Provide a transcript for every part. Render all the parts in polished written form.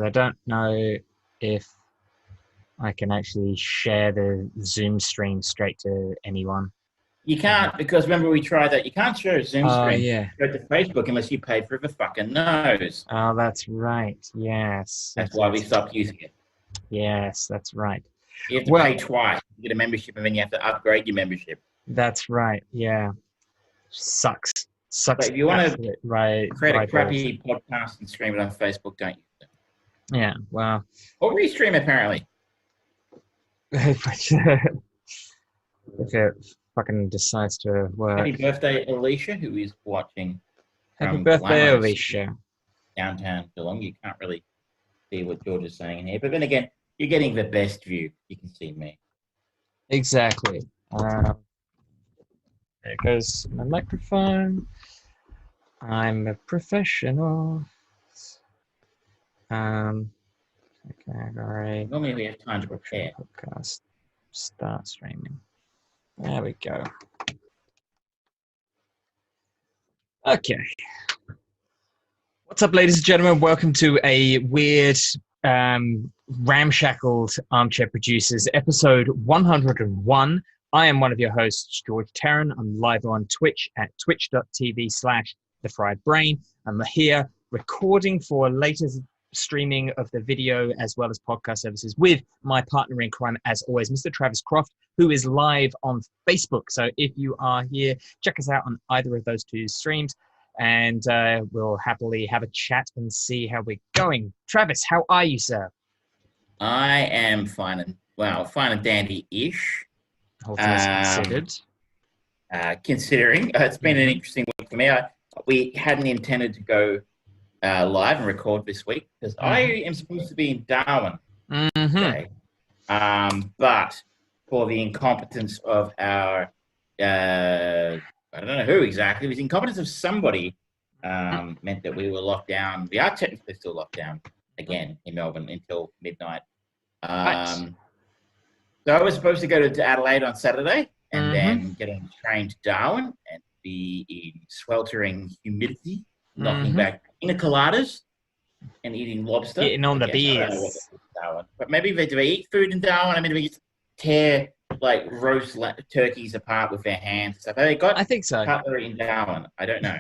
I don't know if I can actually share the Zoom stream straight to anyone. You can't, because remember we tried that. You can't share a Zoom Oh, stream yeah. go to Facebook unless you pay for the fucking nose. Oh, that's right. Yes. That's why we stopped using it. Yes, that's right. You have to pay twice. You get a membership, and then you have to upgrade your membership. That's right. Yeah. Sucks. But if you want to create a crappy balls. podcast and stream it on Facebook, don't use it. Yeah, well. Or restream, apparently. If it fucking decides to work. Happy birthday, Alicia, who is watching. Happy birthday, Alicia. Downtown Geelong. You can't really see what George is saying in here. But then again, you're getting the best view. You can see me. Exactly. There goes my microphone. I'm a professional. Okay, Normally we have time to prepare. Podcast. Start streaming. There we go. Okay. What's up, ladies and gentlemen? Welcome to a weird, ramshackled Armchair Producers, episode 101. I am one of your hosts, George Tarrant. I'm live on Twitch at twitch.tv/thefriedbrain. I'm here recording for later streaming of the video as well as podcast services with my partner in crime, as always, Mr. Travis Croft, who is live on Facebook. So if you are here, check us out on either of those two streams, and we'll happily have a chat and see how we're going. Travis, how are you, sir? I am fine and dandy-ish. All things considered. Considering it's been an interesting week for me. We hadn't intended to go live and record this week because I am supposed to be in Darwin today. But for the incompetence of our, I don't know who exactly, it was the incompetence of somebody meant that we were locked down. We are technically still locked down again in Melbourne until midnight. So I was supposed to go to Adelaide on Saturday and then get on the train to Darwin and be in sweltering humidity, knocking back pina coladas and eating lobster. Getting on the beers. But maybe do they eat food in Darwin? I mean, do they just tear like roast turkeys apart with their hands and stuff? Have they got I think so. cutlery in Darwin? I don't know.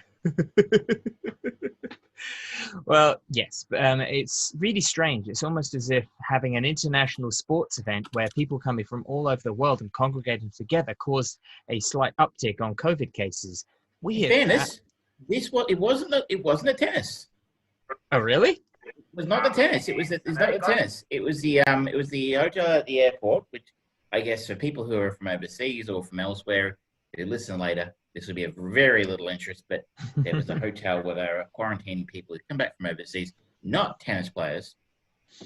Well, yes, it's really strange. It's almost as if having an international sports event where people coming from all over the world and congregating together caused a slight uptick on COVID cases. Weird. In fairness, it wasn't a tennis. Oh, really? It was not the tennis. It was not the tennis. It was the hotel at the airport, which I guess for people who are from overseas or from elsewhere who listen later, this will be of very little interest, but there was a hotel where they were quarantining people who come back from overseas, not tennis players.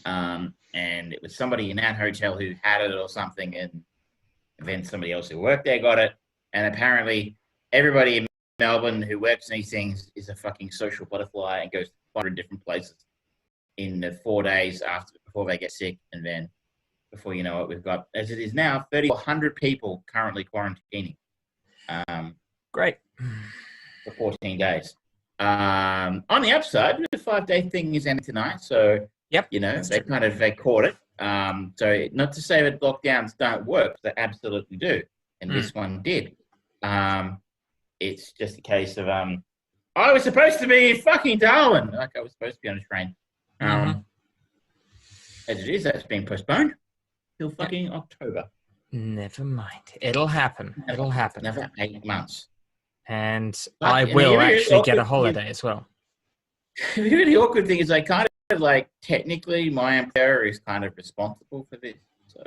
And it was somebody in that hotel who had it or something, and then somebody else who worked there got it. And apparently everybody in Melbourne who works in these things is a fucking social butterfly and goes to 500 different places in the 4 days before they get sick. And then before you know it, we've got, as it is now, 3,400 people currently quarantining. Great. For 14 days. On the upside, the 5-day thing is ending tonight, so yep, they caught it. So not to say that lockdowns don't work, they absolutely do, and this one did. It's just a case of I was supposed to be in fucking Darwin, like I was supposed to be on a train. As it is, that's been postponed till fucking October. Never mind. It'll happen. It'll happen. Another 8 months. And I will actually get a holiday as well. The really awkward thing is I kind of like, technically my employer is kind of responsible for this. So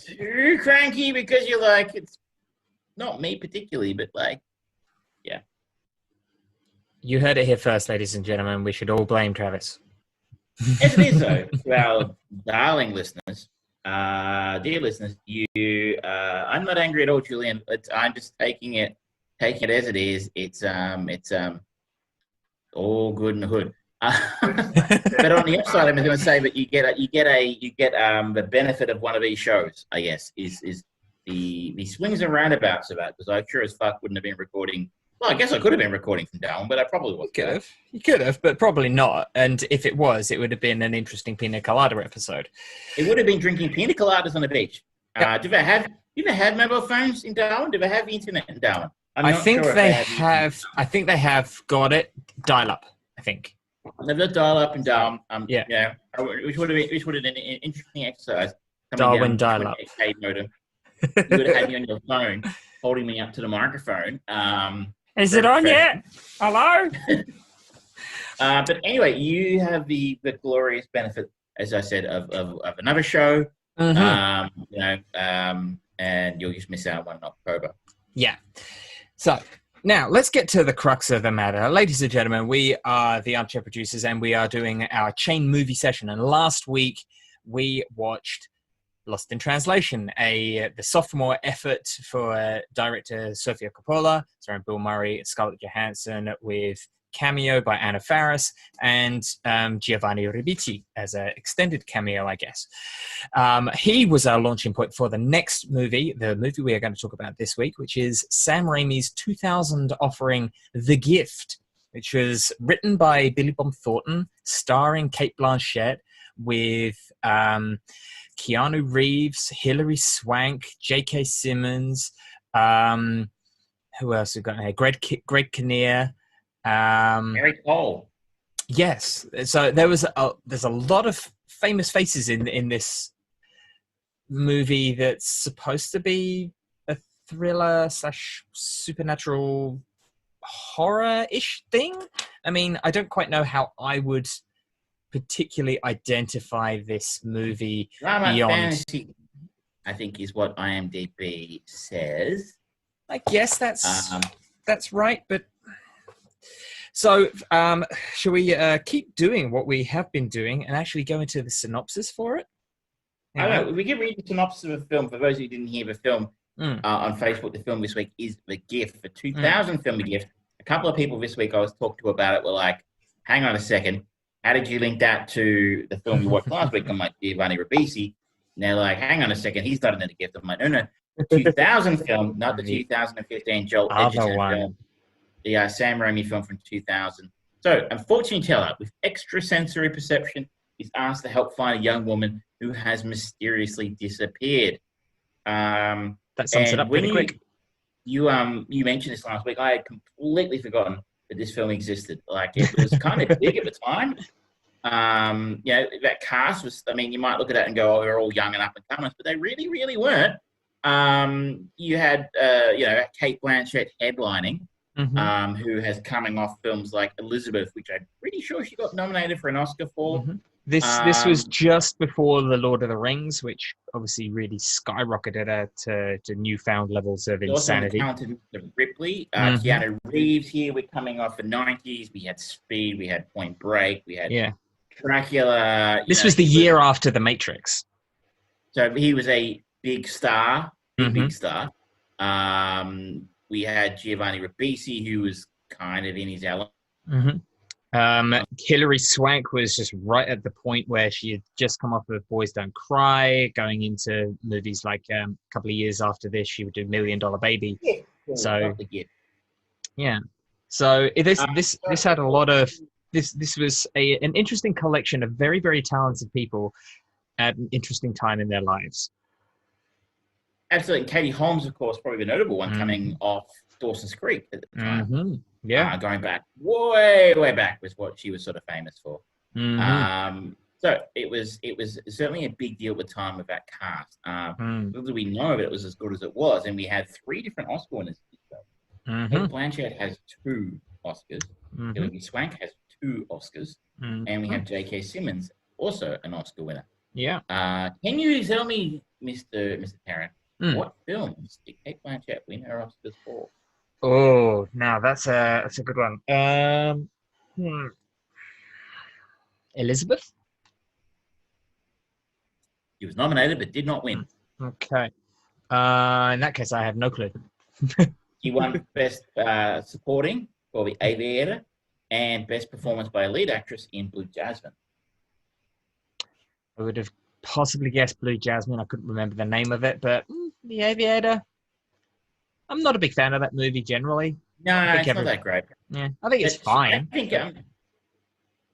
too cranky because you're like, it's not me particularly, but like, yeah. You heard it here first, ladies and gentlemen. We should all blame Travis. As it is, though, to our darling listeners, dear listeners, I'm not angry at all, Julian. I'm just taking it as it is. It's all good in the hood. But on the upside, I'm going to say that you get the benefit of one of these shows. I guess is the swings and roundabouts of that, because I sure as fuck wouldn't have been recording Well, I guess I could have been recording from Darwin, but I probably was. You could have, but probably not. And if it was, it would have been an interesting Pina Colada episode. It would have been drinking pina coladas on the beach. Yep. Do they have mobile phones in Darwin? Do they have internet in Darwin? I think they have. I think they have got it dial up. I think they've got dial up in Darwin. Yeah. Which would have been an interesting exercise. Darwin dial up. Modem. You would have had me on your phone, holding me up to the microphone. Is it on yet? Hello. But anyway, you have the glorious benefit, as I said, of another show. Mm-hmm. And you'll just miss out on October. Yeah. So now let's get to the crux of the matter. Ladies and gentlemen, we are the Armchair Producers and we are doing our chain movie session. And last week we watched Lost in Translation, the sophomore effort for director Sofia Coppola, starring Bill Murray, Scarlett Johansson, with cameo by Anna Faris and Giovanni Ribisi as an extended cameo, I guess. He was our launching point for the next movie, the movie we are going to talk about this week, which is Sam Raimi's 2000 offering, The Gift, which was written by Billy Bob Thornton, starring Cate Blanchett, with Keanu Reeves, Hilary Swank, J.K. Simmons, who else we got here? Greg Kinnear. Mary Cole. Yes. So there's a lot of famous faces in this movie that's supposed to be a thriller / supernatural horror-ish thing. I mean, I don't quite know how I would particularly identify this movie Drama beyond fantasy, I think, is what IMDb says. I guess that's right, but so shall we keep doing what we have been doing and actually go into the synopsis for it? We can read the synopsis of a film. For those who didn't hear the film on Facebook, the film this week is The Gift, the 2000 film The Gift. A couple of people this week I was talking to about it were like, hang on a second, how did you link that to the film you watched last week? I'm like, Giovanni Ribisi. And they're like, hang on a second, he's not in The Gift. I'm like, no, the 2000 film, not the 2015 Joel Edgerton film. The Sam Raimi film from 2000. So, a fortune teller with extrasensory perception is asked to help find a young woman who has mysteriously disappeared. That sums it up pretty quick. You mentioned this last week. I had completely forgotten that this film existed. Like, it was kind of big at the time. That cast was, I mean, you might look at it and go, oh, they're all young and up and comers, but they really, really weren't. You had, Cate Blanchett headlining, who has coming off films like Elizabeth, which I'm pretty sure she got nominated for an Oscar for. Mm-hmm. This was just before The Lord of the Rings, which obviously really skyrocketed her to newfound levels of insanity. Also the talented Ripley, Keanu Reeves here. We're coming off the 90s. We had Speed, we had Point Break, we had Dracula. This was the year after The Matrix. So he was a big star, big star. We had Giovanni Ribisi, who was kind of in his element. Hilary Swank was just right at the point where she had just come off of Boys Don't Cry, going into movies like a couple of years after this, she would do $1 Million Baby. So this had a lot of this was an interesting collection of very, very talented people at an interesting time in their lives. Absolutely. Katie Holmes, of course, probably the notable one, coming off Dawson's Creek at the time. Going back way, way back was what she was sort of famous for. So it was certainly a big deal at the time with that cast. Little we know of it was as good as it was, and we had 3 different Oscar winners. Cate Blanchett has 2 Oscars. Hilary Swank has 2 Oscars, and we have J.K. Simmons, also an Oscar winner. Yeah. Can you tell me, Mr. Tarrant, what films did Cate Blanchett win her Oscars for? Oh, now that's a good one. Elizabeth? She was nominated but did not win. Okay. In that case, I have no clue. She won Best Supporting for The Aviator and Best Performance by a Lead Actress in Blue Jasmine. I would have possibly guessed Blue Jasmine. I couldn't remember the name of it, but The Aviator. I'm not a big fan of that movie generally. No, it's not that great. Yeah, I think it's fine. I think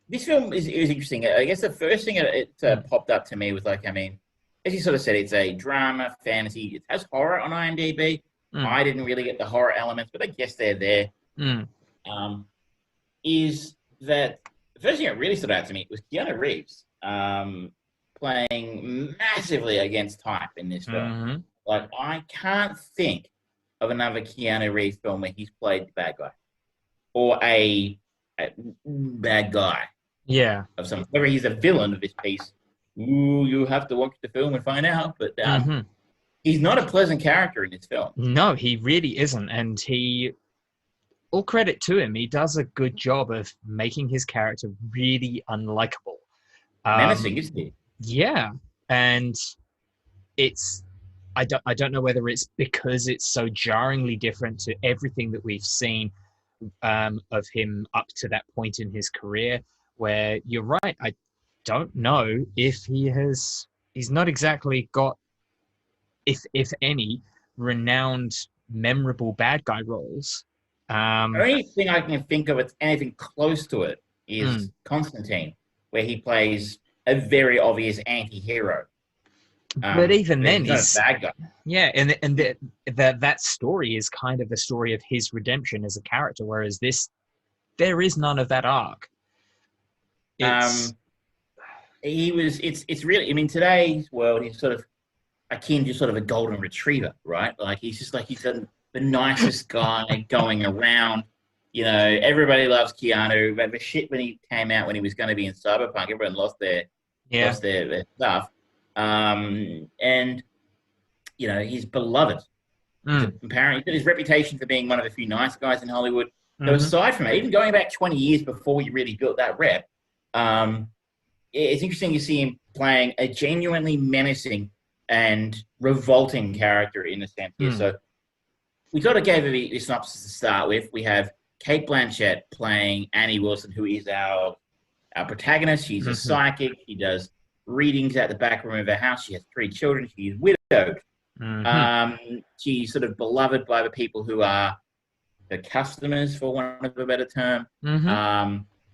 this film is interesting. I guess the first thing it popped up to me was like, I mean, as you sort of said, it's a drama, fantasy. It has horror on IMDb. I didn't really get the horror elements, but I guess they're there. Is that the first thing that really stood out to me was Keanu Reeves playing massively against type in this film. Like, I can't think of another Keanu Reeves film where he's played the bad guy or a bad guy. Yeah. Of some, whether he's a villain of this piece, you have to watch the film and find out. But he's not a pleasant character in this film. No, he really isn't. And all credit to him, he does a good job of making his character really unlikable. Menacing, isn't he? Yeah. And I don't know whether it's because it's so jarringly different to everything that we've seen of him up to that point in his career, where you're right. I don't know if he's not exactly got, if any, renowned, memorable bad guy roles. The only thing I can think of that's anything close to it is Constantine, where he plays a very obvious anti-hero. But even then, he's a bad guy. Yeah, and that story is kind of a story of his redemption as a character, whereas there is none of that arc. It's really, I mean, today's world, he's sort of akin to sort of a golden retriever, right? Like, he's just like, he's the nicest guy going around. You know, everybody loves Keanu. But the shit when he came out, when he was going to be in Cyberpunk, everyone lost their stuff. And, you know, he's beloved. Apparently, he's got his reputation for being one of the few nice guys in Hollywood. So aside from it, even going back 20 years before he really built that rep, it's interesting to see him playing a genuinely menacing and revolting character in a sense here. So we sort of gave the synopsis to start with. We have Kate Blanchett playing Annie Wilson, who is our protagonist. She's a psychic. She does readings at the back room of her house. She has 3 children. She is widowed. She's sort of beloved by the people who are her customers, for want of a better term.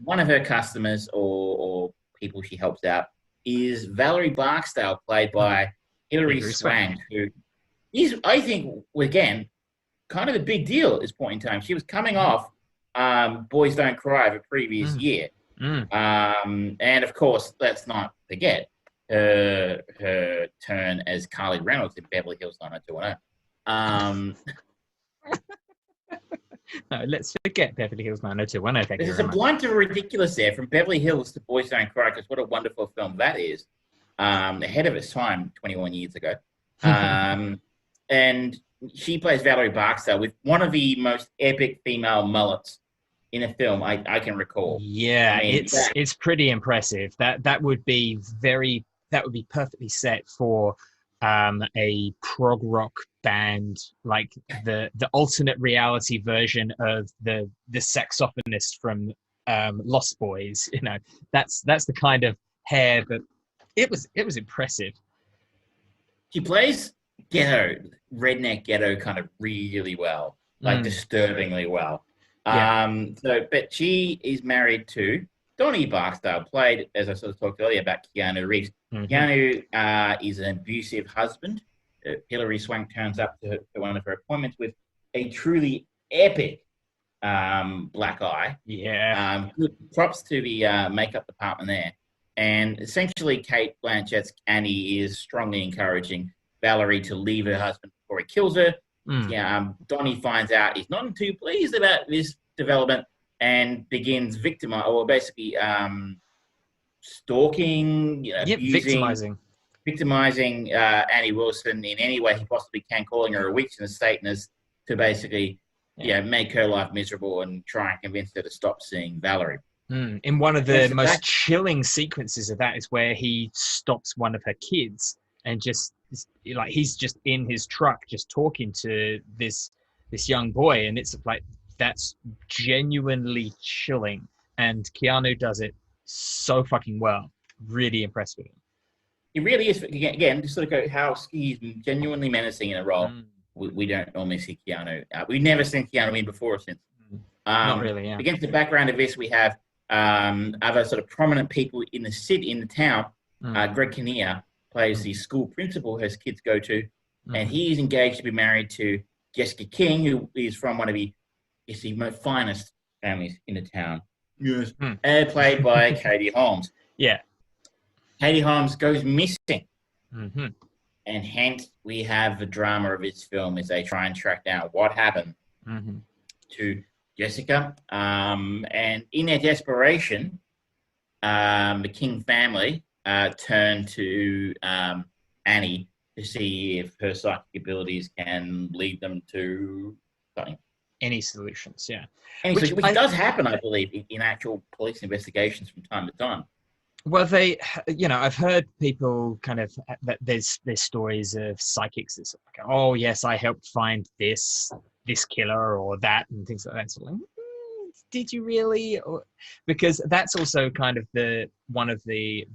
One of her customers or people she helps out is Valerie Barksdale, played by Hilary Swank, who is, I think, again, kind of a big deal at this point in time. She was coming off Boys Don't Cry the previous year. And of course, let's not forget her turn as Carly Reynolds in Beverly Hills 90210. No, let's forget Beverly Hills 90210. Thank you There's very a much. blunt of ridiculous there, from Beverly Hills to Boys Don't Cry, because what a wonderful film that is. Ahead of its time 21 years ago. And she plays Valerie Barksdale with one of the most epic female mullets in a film I can recall. Yeah, I mean, it's pretty impressive. That would be perfectly set for a prog rock band, like the alternate reality version of the saxophonist from Lost Boys. You know, that's the kind of hair. But it was impressive. She plays redneck ghetto kind of really well, like disturbingly well. But she is married to Donnie Barksdale, played, as I sort of talked earlier, about Keanu Reeves. Keanu is an abusive husband. Hilary Swank turns up to one of her appointments with a truly epic black eye. Good props to the makeup department there. And essentially, Kate Blanchett's Annie is strongly encouraging Valerie to leave her husband before he kills her. Donnie finds out he's not too pleased about this development and begins stalking, victimizing Annie Wilson in any way he possibly can, calling her a witch and a Satanist to basically make her life miserable and try and convince her to stop seeing Valerie. In one of the most chilling sequences of that is where he stops one of her kids and just like he's just in his truck just talking to this young boy, and it's like that's genuinely chilling, and Keanu does it so fucking well. Really impressed with him. He really is, again, to sort of go how he's genuinely menacing in a role. we don't normally see Keanu. We've never seen Keanu in before or since. Not really, yeah. Against the background of this, we have other sort of prominent people in the town. Greg Kinnear plays the school principal his kids go to, and he is engaged to be married to Jessica King, who is from one of the most finest families in the town. Yes. Played by Katie Holmes. Yeah. Katie Holmes goes missing. And hence we have the drama of this film as they try and track down what happened to Jessica. And in their desperation, the King family turn to Annie to see if her psychic abilities can lead them to something. Any solutions, yeah. Which does happen, I believe, in actual police investigations from time to time. Well, I've heard people kind of that there's stories of psychics that's like, oh yes, I helped find this killer or that and things like that. So like, did you really? Because that's also kind of one of the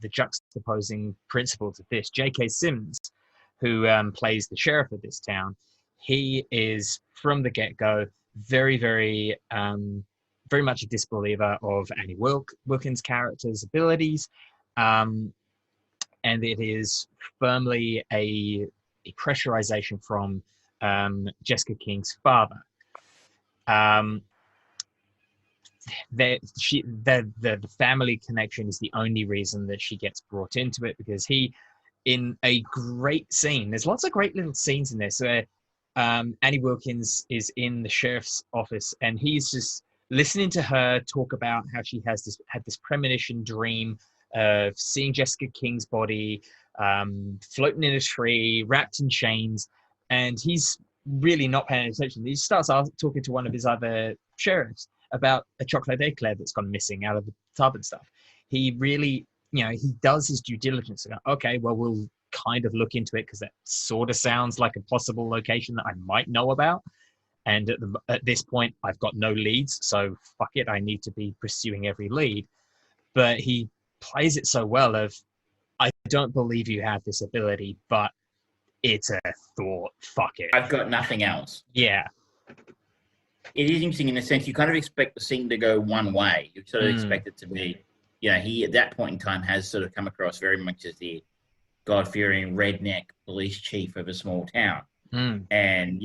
juxtaposing principles of this. J.K. Simmons, who plays the sheriff of this town, he is from the get-go very, very very much a disbeliever of Annie Wilkins' character's abilities, and it is firmly a pressurization from Jessica King's father. The family connection is the only reason that she gets brought into it, because he, in a great scene, there's lots of great little scenes in this where Annie Wilkins is in the sheriff's office and he's just listening to her talk about how she had this premonition dream of seeing Jessica King's body floating in a tree, wrapped in chains, and he's really not paying attention. He starts talking to one of his other sheriffs about a chocolate eclair that's gone missing out of the tub and stuff. He really, he does his due diligence. Okay, well, we'll kind of look into it because that sort of sounds like a possible location that I might know about. And at this point, I've got no leads, so fuck it, I need to be pursuing every lead. But he plays it so well of, I don't believe you have this ability, but it's a thought, fuck it. I've got nothing else. Yeah. It is interesting in the sense you kind of expect the scene to go one way. You sort of expect it to be, he at that point in time has sort of come across very much as the God-fearing redneck police chief of a small town. And,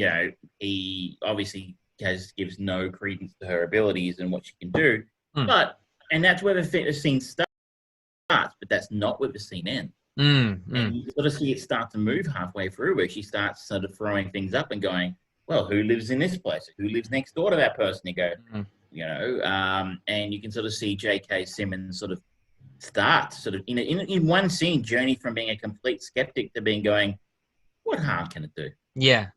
he obviously gives no credence to her abilities and what she can do. And that's where the scene starts, but that's not where the scene ends. And you sort of see it start to move halfway through, where she starts sort of throwing things up and going, well, who lives in this place? Who lives next door to that person? You go, and you can sort of see J.K. Simmons sort of start in one scene, journey from being a complete skeptic to being going, what harm can it do? Yeah.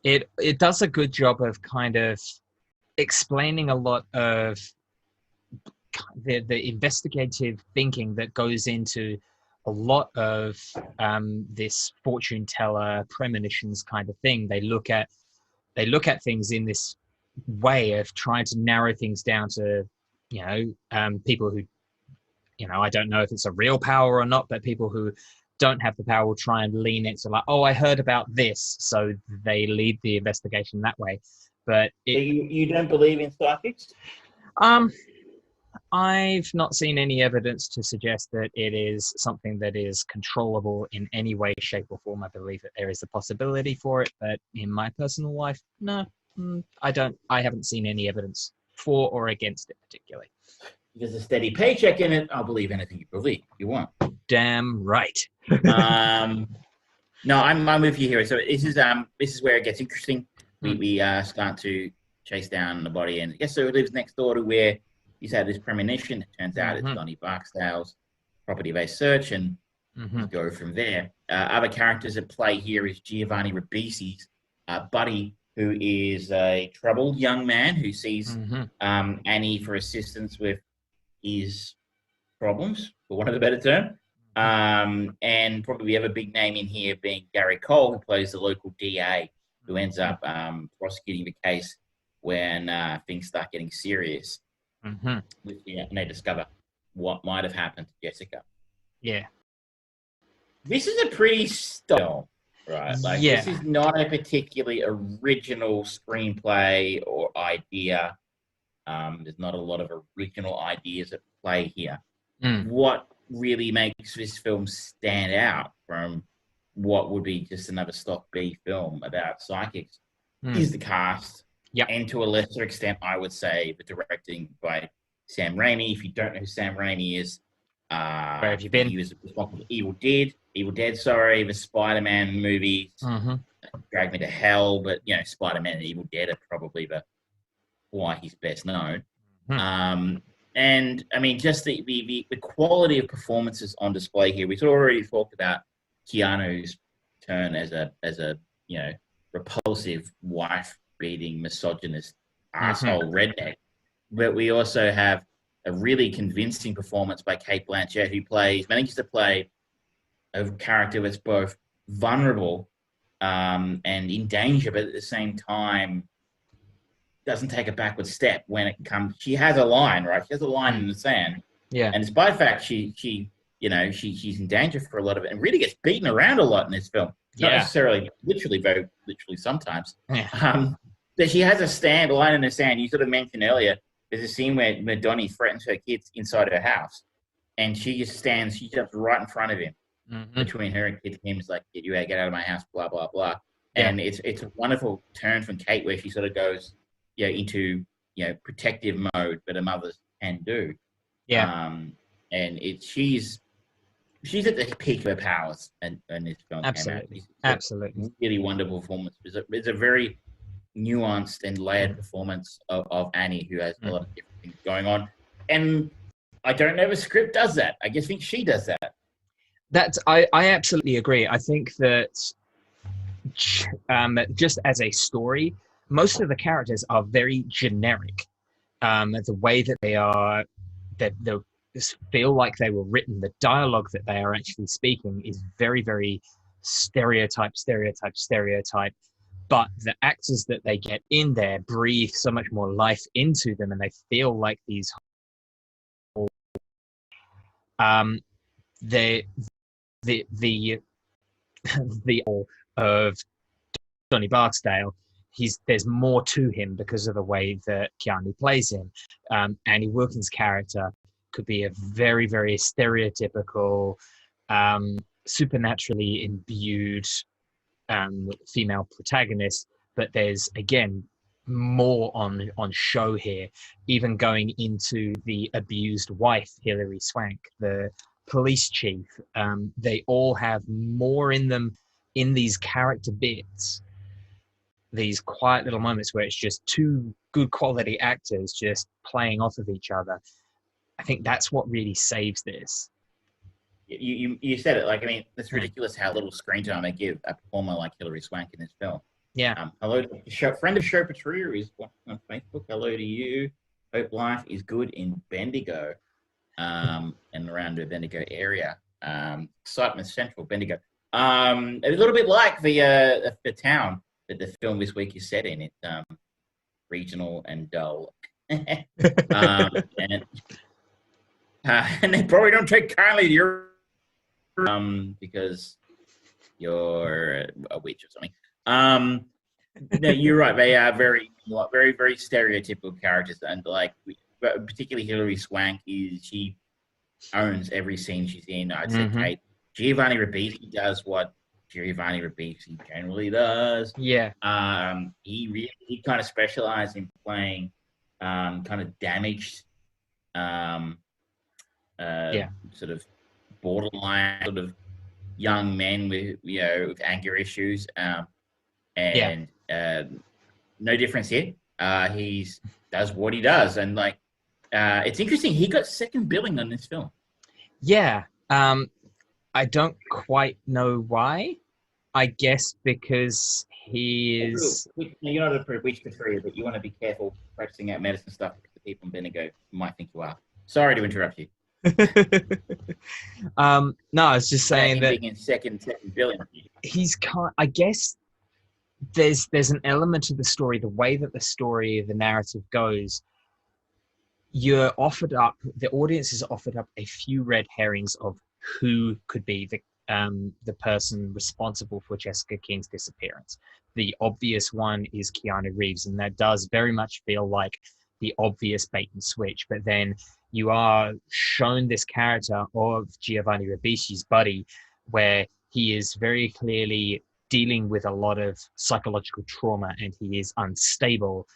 It does a good job of kind of explaining a lot of the investigative thinking that goes into a lot of this fortune teller premonitions kind of thing. They look at things in this way of trying to narrow things down to people who I don't know if it's a real power or not, but people who don't have the power will try and lean into like, oh, I heard about this, so they lead the investigation that way. But you don't believe in psychics? I've not seen any evidence to suggest that it is something that is controllable in any way, shape, or form. I believe that there is a possibility for it, but in my personal life, no, I don't. I haven't seen any evidence for or against it particularly. There's a steady paycheck in it. I'll believe anything you want. Damn right. No, I'm with you here. So this is where it gets interesting. We start to chase down the body, and so it lives next door to where he's had this premonition. It turns out it's Donnie Barksdale's property-based search, and go from there. Other characters at play here is Giovanni Ribisi's buddy, who is a troubled young man who sees Annie for assistance with his problems, for want of a better term. And probably the other big name in here being Gary Cole, who plays the local DA, who ends up prosecuting the case when things start getting serious. And they discover what might have happened to Jessica. Yeah. This is a pretty style. right? Like Yeah. this is not a particularly original screenplay or idea. There's not a lot of original ideas at play here. What really makes this film stand out from what would be just another stock B film about psychics is the cast. Yep. And to a lesser extent, I would say the directing by Sam Raimi. If you don't know who Sam Raimi is, where have you been? He was responsible for Evil Dead, the Spider-Man movies, Drag Me to Hell, but you know, Spider-Man and Evil Dead are probably why he's best known. And I mean, just the quality of performances on display here. We've already talked about Keanu's turn as a you know, repulsive, wife-beating, misogynist asshole redneck, but we also have a really convincing performance by Cate Blanchett, who manages to play a character that's both vulnerable and in danger, but at the same time doesn't take a backward step when it comes. She has a line, right? She has a line in the sand. Yeah. And despite the fact she's in danger for a lot of it and really gets beaten around a lot in this film. Not necessarily literally, very literally sometimes. Yeah. But she has a line in the sand. You sort of mentioned earlier, there's a scene where Donnie threatens her kids inside her house. And she jumps right in front of him. Between her and kid, him's like, get out of my house, blah, blah, blah. And it's a wonderful turn from Kate where she sort of goes into protective mode, but a mother can do. And she's at the peak of her powers and this film. Absolutely. Really wonderful performance. It's a very nuanced and layered performance of Annie, who has a lot of different things going on. And I don't know if the script does that. I just think she does that. I absolutely agree. I think that just as a story, most of the characters are very generic. The way that they are, that they feel like they were written, the dialogue that they are actually speaking is very, very stereotype. But the actors that they get in there breathe so much more life into them, and they feel like these. The of Donnie Barksdale, there's more to him because of the way that Keanu plays him. Annie Wilkins' character could be a very, very stereotypical, supernaturally imbued female protagonist, but there's again more on show here, even going into the abused wife, Hilary Swank, the police chief. They all have more in them in these character bits, these quiet little moments where it's just two good quality actors just playing off of each other. I think that's what really saves this. You said it. Like, I mean, it's ridiculous how little screen time they give a performer like Hilary Swank in this film. Yeah. Hello to the show, friend of show Patria is on Facebook. Hello to you. Hope life is good in Bendigo, and around the Bendigo area. Excitement Central, Bendigo. A little bit like the town that the film this week is set in. It's regional and dull, and they probably don't take kindly to your because you're a witch or something. No, you're right. They are very, very, very stereotypical characters, and particularly Hilary Swank she owns every scene she's in. I'd say Kate. Giovanni Ribisi does what Giovanni Ribisi generally does. Yeah. He kind of specialized in playing kind of damaged, sort of borderline sort of young men with anger issues. No difference here. He does what he does, and it's interesting. He got second billing on this film. Yeah. I don't quite know why. I guess because he is. You're not a witch Patria, but you want to be careful practicing out medicine stuff because the people in Bendigo might think you are. Sorry to interrupt you. No, I was just saying that being in second billing. I guess there's an element to the story, the way that the narrative goes. The audience is offered up a few red herrings of who could be the person responsible for Jessica King's disappearance. The obvious one is Keanu Reeves, and that does very much feel like the obvious bait and switch. But then you are shown this character of Giovanni Ribisi's buddy, where he is very clearly dealing with a lot of psychological trauma, and he is unstable.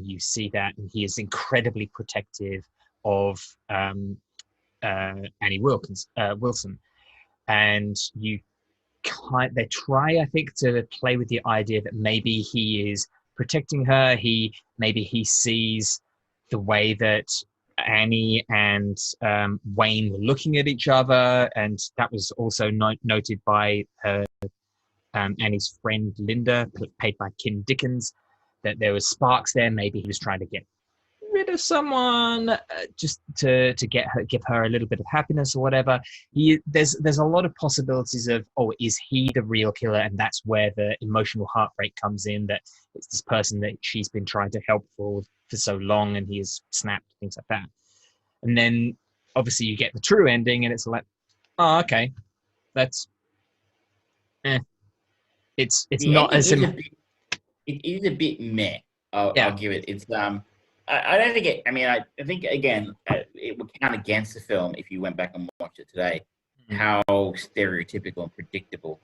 You see that, and he is incredibly protective of Annie Wilson. And they try, I think, to play with the idea that maybe he is protecting her. Maybe he sees the way that Annie and Wayne were looking at each other, and that was also noted by her, Annie's friend Linda, played by Kim Dickens, that there was sparks there. Maybe he was trying to get rid of someone just to give her a little bit of happiness or whatever. There's a lot of possibilities of, is he the real killer, and that's where the emotional heartbreak comes in, that it's this person that she's been trying to help for so long, and he has snapped, things like that. And then obviously you get the true ending, and it's like, oh, okay, that's it's not as it is a bit meh. I'll give it. It's I don't think it. I mean, I think again, it would count against the film if you went back and watched it today. How stereotypical and predictable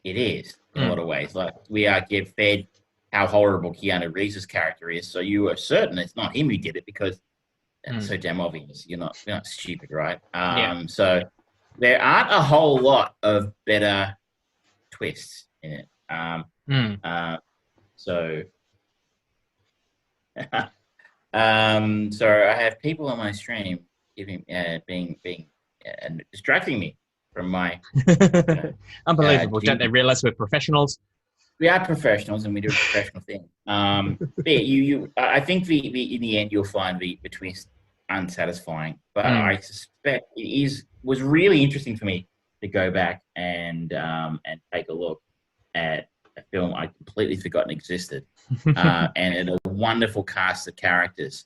it is in a lot of ways. Like, we are fed how horrible Keanu Reeves' character is, so you are certain it's not him who did it because it's so damn obvious. You're not stupid, right? So there aren't a whole lot of better twists in it. So I have people on my stream being distracting me from my unbelievable. Don't they realize we're professionals? We are professionals, and we do a professional thing. But I think in the end you'll find the twist unsatisfying. But I suspect was really interesting for me to go back and take a look at a film I'd completely forgotten existed, and a wonderful cast of characters,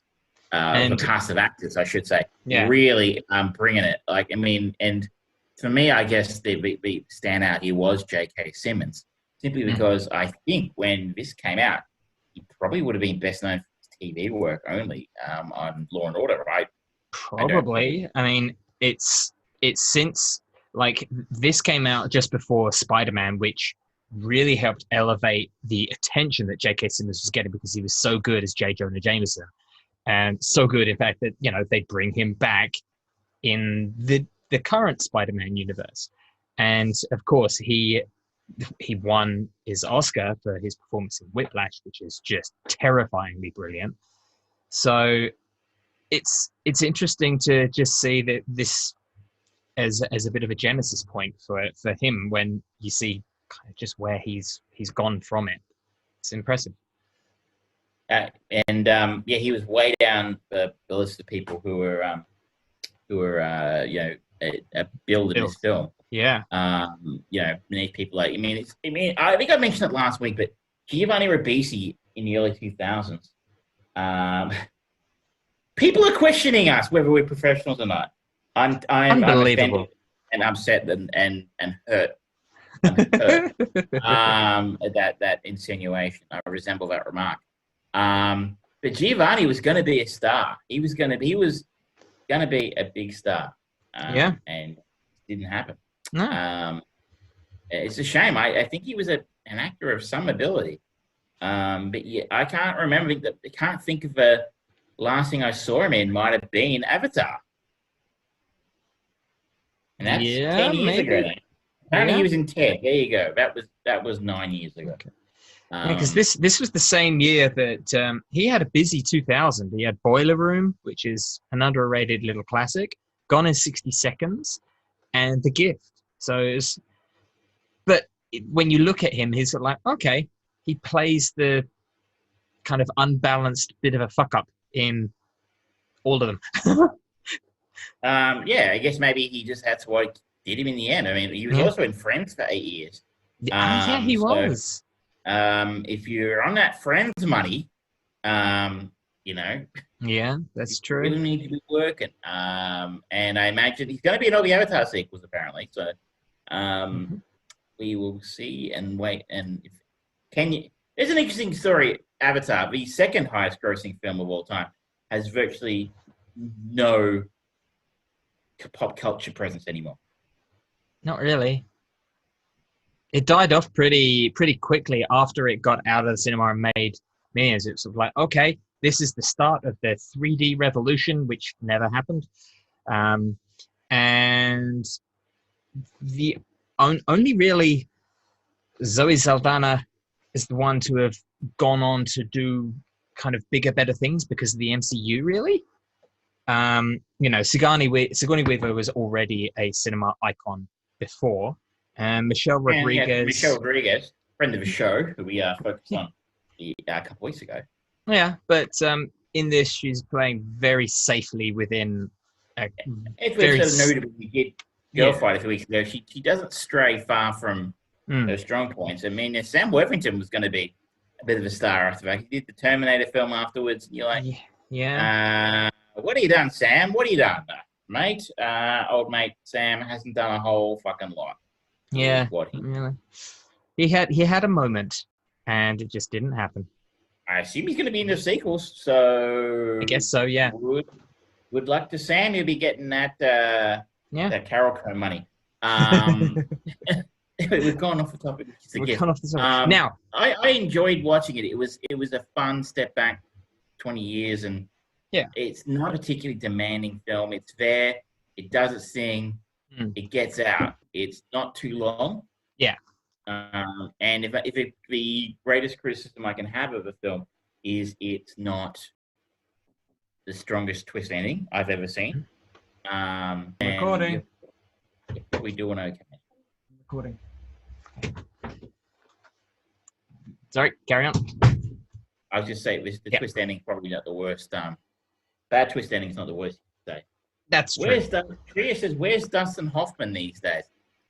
a cast of actors, I should say, really bringing it. Like, I mean, and for me, I guess the standout here was J.K. Simmons, simply because I think when this came out, he probably would have been best known for his TV work only on Law and Order, right? Probably. I mean, it's since, like, this came out just before Spider-Man, which really helped elevate the attention that J.K. Simmons was getting, because he was so good as J. Jonah Jameson, and so good, in fact, that they bring him back in the current Spider-Man universe. And of course, he won his Oscar for his performance in Whiplash, which is just terrifyingly brilliant. So it's interesting to just see that this as a bit of a genesis point for him, when you see kind of just where he's gone from it. It's impressive. He was way down the list of people who were building this film. Yeah. Many people like, I think I mentioned it last week, but Giovanni Ribisi in the early 2000s. People are questioning us whether we're professionals or not. I'm offended and upset and hurt. That insinuation. I resemble that remark. But Giovanni was going to be a star. He was going to be a big star. And it didn't happen. No. It's a shame. I think he was an actor of some ability. But I can't remember. I can't think of the last thing I saw him in. Might have been Avatar. And that's 10 years ago. Apparently he was in Ted. There you go. That was 9 years ago. Okay. Because this was the same year that he had a busy 2000. He had Boiler Room, which is an underrated little classic, Gone in 60 Seconds, and The Gift. So, when you look at him, he's like, okay, he plays the kind of unbalanced bit of a fuck up in all of them. I guess maybe he just that's what did him in the end. I mean, he was also in Friends for 8 years. He was. If you're on that Friends money, Yeah, that's true. You really need to be working. And I imagine he's going to be in all the Avatar sequels, apparently. So Um, we will see and wait. And there's an interesting story. Avatar, the second highest grossing film of all time, has virtually no pop culture presence anymore. Not really. It died off pretty quickly after it got out of the cinema and made millions. It's sort of like, okay, this is the start of the 3D revolution, which never happened. And the only really Zoe Saldana is the one to have gone on to do kind of bigger, better things because of the MCU, really. Sigourney Weaver was already a cinema icon before. And Michelle Rodriguez, friend of the show, who we focused on a couple weeks ago. Yeah, but in this, she's playing very safely within a very... We did Girl Fight a few weeks ago. She doesn't stray far from her strong points. I mean, Sam Worthington was going to be a bit of a star after that. He did the Terminator film afterwards. And you're like, what have you done, Sam? What have you done, mate? Old mate Sam hasn't done a whole fucking lot. Yeah, really. He had a moment, and it just didn't happen. I assume he's going to be in the sequels, so... I guess so, yeah. Good luck to Sam. He'll be getting that Carol Co money. We've gone off the topic. Now, I enjoyed watching it. It was a fun step back 20 years, and it's not a particularly demanding film. It's there. It does its thing. It gets out. It's not too long. Yeah. And if the greatest criticism I can have of a film is it's not the strongest twist ending I've ever seen. Recording. We're doing okay. Recording. Sorry, carry on. I was just saying the twist ending probably not the worst. Bad twist ending is not the worst. Say. That's true. Tria says, where's Dustin Hoffman these days?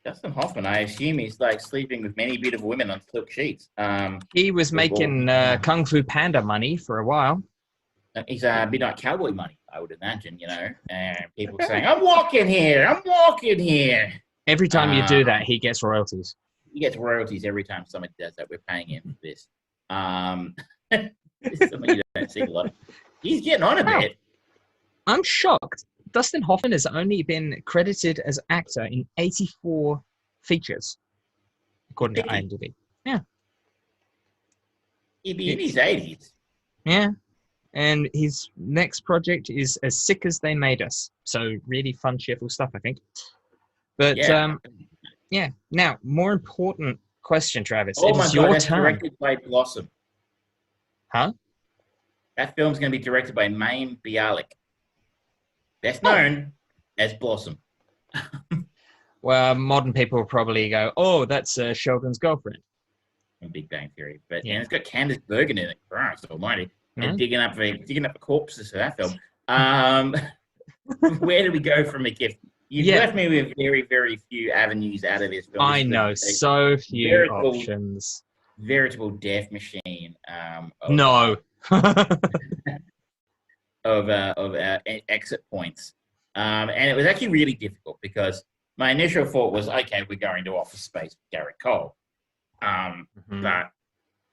Dustin Hoffman, I assume he's like sleeping with many beautiful women on silk sheets. He was making Kung Fu Panda money for a while. He's Midnight Cowboy money, I would imagine, and people saying, I'm walking here. Every time you do that, he gets royalties. He gets royalties every time somebody does that. We're paying him for this. This is something you don't see a lot of. He's getting on a bit. I'm shocked. Dustin Hoffman has only been credited as actor in 84 features, according to IMDb. Yeah. He'd be in his 80s. Yeah. And his next project is As Sick as They Made Us. So really fun, cheerful stuff, I think. But, yeah. Now, more important question, Travis. Oh, it's your turn. Directed by Blossom. Huh? That film's going to be directed by Mayim Bialik. Best known as Blossom. Well, modern people will probably go, oh, that's Sheldon's girlfriend. In Big Bang Theory. But and it's got Candice Bergen in it. Christ almighty. And digging up the corpses of that film. Where do we go from a gift? You've left me with very, very few avenues out of this film. I know, so few options. Veritable death machine. Of exit points. And it was actually really difficult because my initial thought was, okay, we're going to Office Space with Garrett Cole. But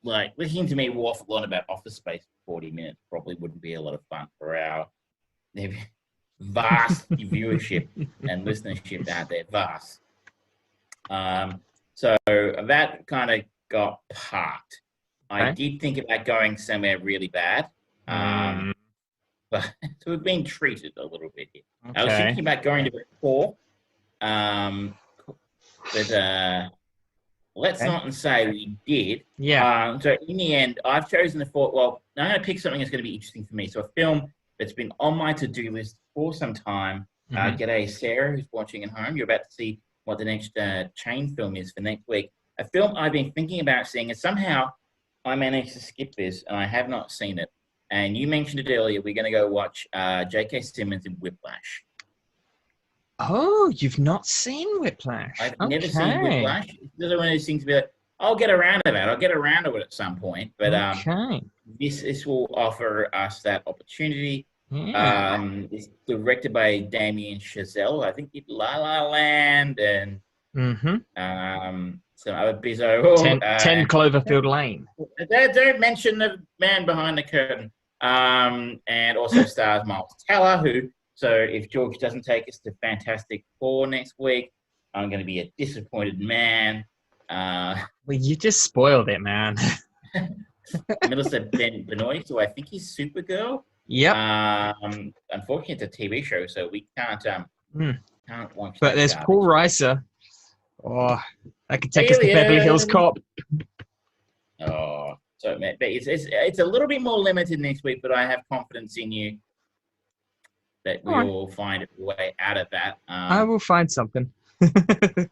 like listening to me waffle on about Office Space for 40 minutes probably wouldn't be a lot of fun for our vast viewership and listenership out there. Vast. So that kind of got parked. I did think about going somewhere really bad. But so we've been treated a little bit here. Okay. I was thinking about going to a core, but let's not say we did. Yeah. So in the end, I've chosen the thought, well, I'm going to pick something that's going to be interesting for me. So a film that's been on my to-do list for some time. G'day, Sarah, who's watching at home. You're about to see what the next chain film is for next week. A film I've been thinking about seeing, and somehow I managed to skip this, and I have not seen it. And you mentioned it earlier. We're going to go watch J.K. Simmons in Whiplash. Oh, you've not seen Whiplash? I've never seen Whiplash. It's one of those things to be like, I'll get around to that. I'll get around to it at some point. But this will offer us that opportunity. Yeah. It's directed by Damien Chazelle. I think did La La Land and Mm-hmm. Some other bizarre. 10 Cloverfield Lane. Don't mention the man behind the curtain. And also stars Miles Teller, who. So if George doesn't take us to Fantastic Four next week, I'm going to be a disappointed man. Well, you just spoiled it, man. Melissa Benoist, who I think is Supergirl. Yep. Unfortunately, it's a TV show, so we can't watch. But there's garbage. Paul Reiser. Oh, that could take us to Beverly Hills Cop. Oh, so man, but it's a little bit more limited next week, but I have confidence in you that we will find a way out of that. I will find something. But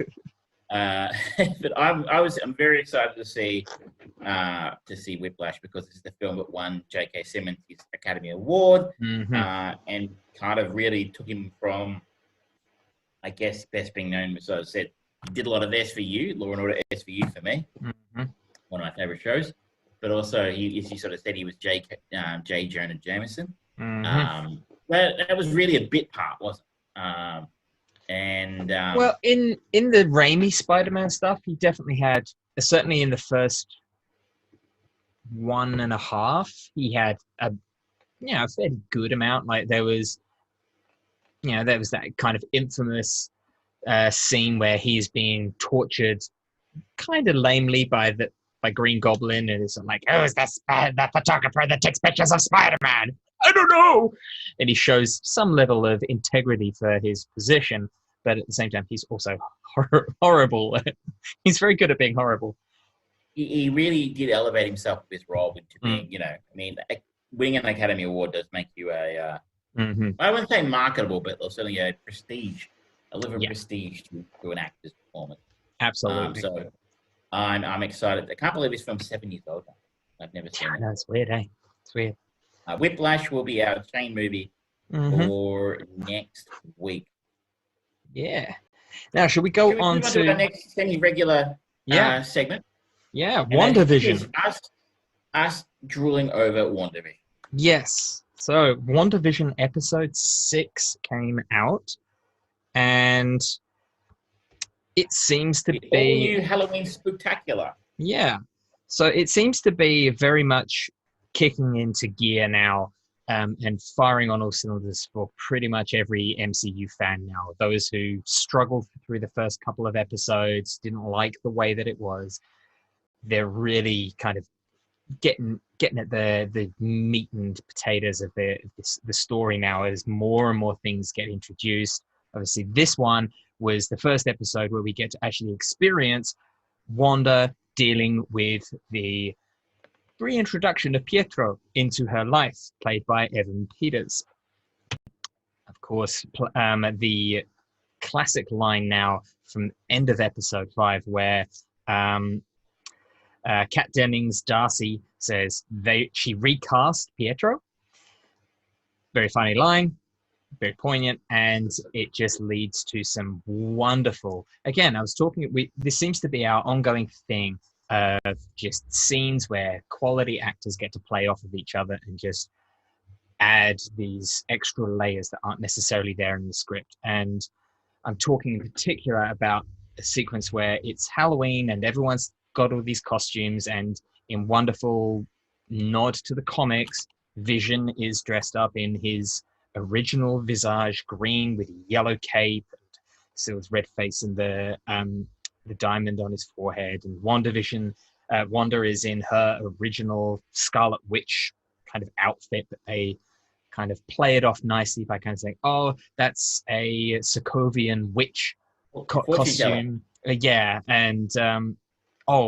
I'm very excited to see Whiplash, because it's the film that won J.K. Simmons his Academy Award, and kind of really took him from, I guess, best being known, as I said, he did a lot of SVU, Law and Order SVU for me, one of my favorite shows. But also, as you sort of said, he was J. Jonah Jameson. But that was really a bit part, wasn't it? Well, in the Raimi Spider-Man stuff, he definitely had, certainly in the first 1.5, he had a fairly good amount. Like there was that kind of infamous scene where he's being tortured kind of lamely by Green Goblin, and it's like, oh, is that the photographer that takes pictures of Spider-Man? I don't know. And he shows some level of integrity for his position, but at the same time, he's also horrible. He's very good at being horrible. He really did elevate himself with his role into being, winning an Academy Award does make you I wouldn't say marketable, but certainly a prestige, a level of prestige to an actor's performance. Absolutely. So I'm excited. I can't believe this film's 7 years old now. I've never seen it. No, it's weird, eh? It's weird. Whiplash will be our chain movie for next week. Yeah. Now, should we go on to our next semi-regular segment? Yeah, WandaVision. Us drooling over WandaVision. Yes. So, WandaVision episode 6 came out, and it seems to be all new Halloween spectacular. Yeah. So it seems to be very much kicking into gear now, and firing on all cylinders for pretty much every MCU fan now. Those who struggled through the first couple of episodes, didn't like the way that it was, they're really kind of getting at the meat and potatoes of the story now, as more and more things get introduced. Obviously, this one was the first episode where we get to actually experience Wanda dealing with the reintroduction of Pietro into her life, played by Evan Peters. Of course, the classic line now from end of episode 5, where Kat Dennings Darcy says she recast Pietro. Very funny line, very poignant, and it just leads to some wonderful. Again, I was talking. This seems to be our ongoing thing of just scenes where quality actors get to play off of each other and just add these extra layers that aren't necessarily there in the script. And I'm talking in particular about a sequence where it's Halloween and everyone's got all these costumes, and in wonderful nod to the comics, Vision is dressed up in his original visage, green with a yellow cape, and still his red face and the diamond on his forehead. And Wanda is in her original Scarlet Witch kind of outfit, but they kind of play it off nicely by kind of saying, oh, that's a Sokovian witch costume. And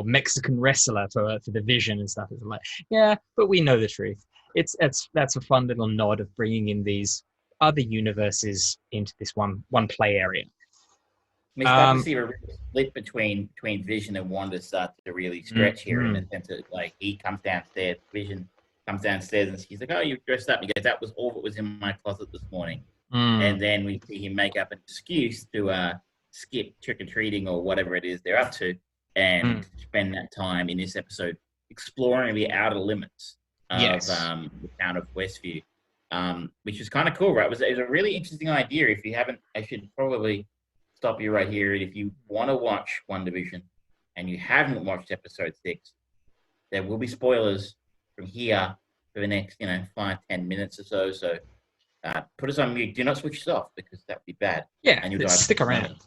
Mexican wrestler for the Vision and stuff. It's like, yeah, but we know the truth. That's a fun little nod of bringing in these other universes into this one play area. We start to see a split between Vision and Wanda start to really stretch here, in the sense of, like, he comes downstairs, Vision comes downstairs, and she's like, oh, you've dressed up. He goes, that was all that was in my closet this morning. And then we see him make up an excuse to skip trick-or-treating or whatever it is they're up to, and spend that time in this episode exploring the outer limits of the town of Westview, which was kind of cool, right? It was a really interesting idea. If you haven't, I should probably stop you right here. If you want to watch WandaVision and you haven't watched episode 6, there will be spoilers from here for the next, 5-10 minutes or so. So put us on mute. Do not switch us off because that would be bad. Yeah, and you'll stick around.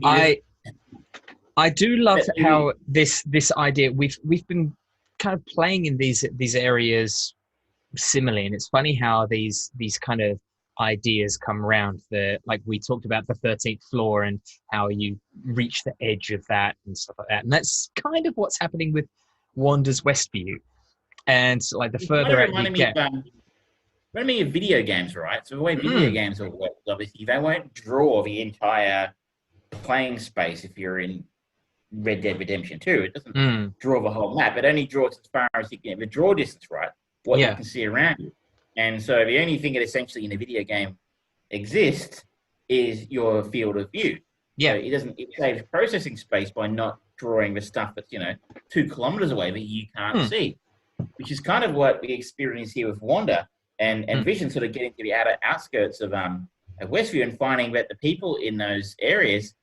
I I do love how this idea we've been kind of playing in these areas similarly, and it's funny how these kind of ideas come around. Like we talked about the 13th floor and how you reach the edge of that and stuff like that, and that's kind of what's happening with Wanda's Westview. And like the further out you get. Remember me of video games, right? So the way video games will work, obviously, they won't draw the entire playing space if you're in Red Dead Redemption 2. It doesn't draw the whole map. It only draws as far as you can, the draw distance, right? What you can see around you. And so the only thing that essentially in a video game exists is your field of view. Yeah. So it saves processing space by not drawing the stuff that's, 2 kilometers away that you can't see, which is kind of what we experience here with Wanda and Vision, sort of getting to the outer outskirts of Westview and finding that the people in those areas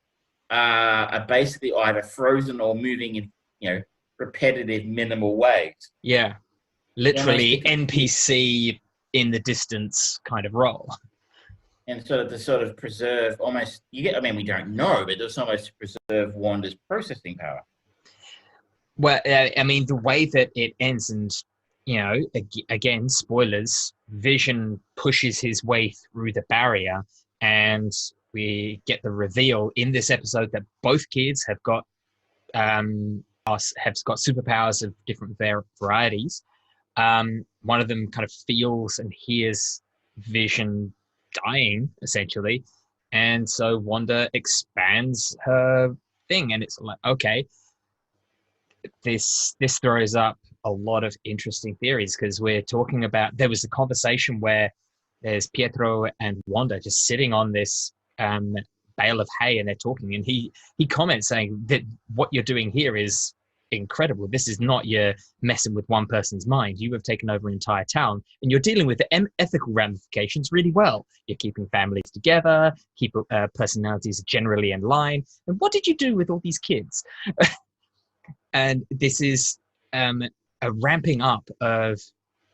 are basically either frozen or moving in, repetitive, minimal ways. Yeah. Literally NPC in the distance kind of role. And to preserve almost, we don't know, but it's almost to preserve Wanda's processing power. Well, the way that it ends, and, again, spoilers, Vision pushes his way through the barrier, and we get the reveal in this episode that both kids have got superpowers of different varieties. One of them kind of feels and hears Vision dying, essentially, and so Wanda expands her thing, and it's like, okay, this throws up a lot of interesting theories, because we're talking about, there was a conversation where there's Pietro and Wanda just sitting on this bale of hay, and they're talking, and he comments saying that what you're doing here is incredible. This is not your messing with one person's mind. You have taken over an entire town, and you're dealing with the ethical ramifications really well. You're keeping families together, keep personalities generally in line. And what did you do with all these kids? And this is a ramping up of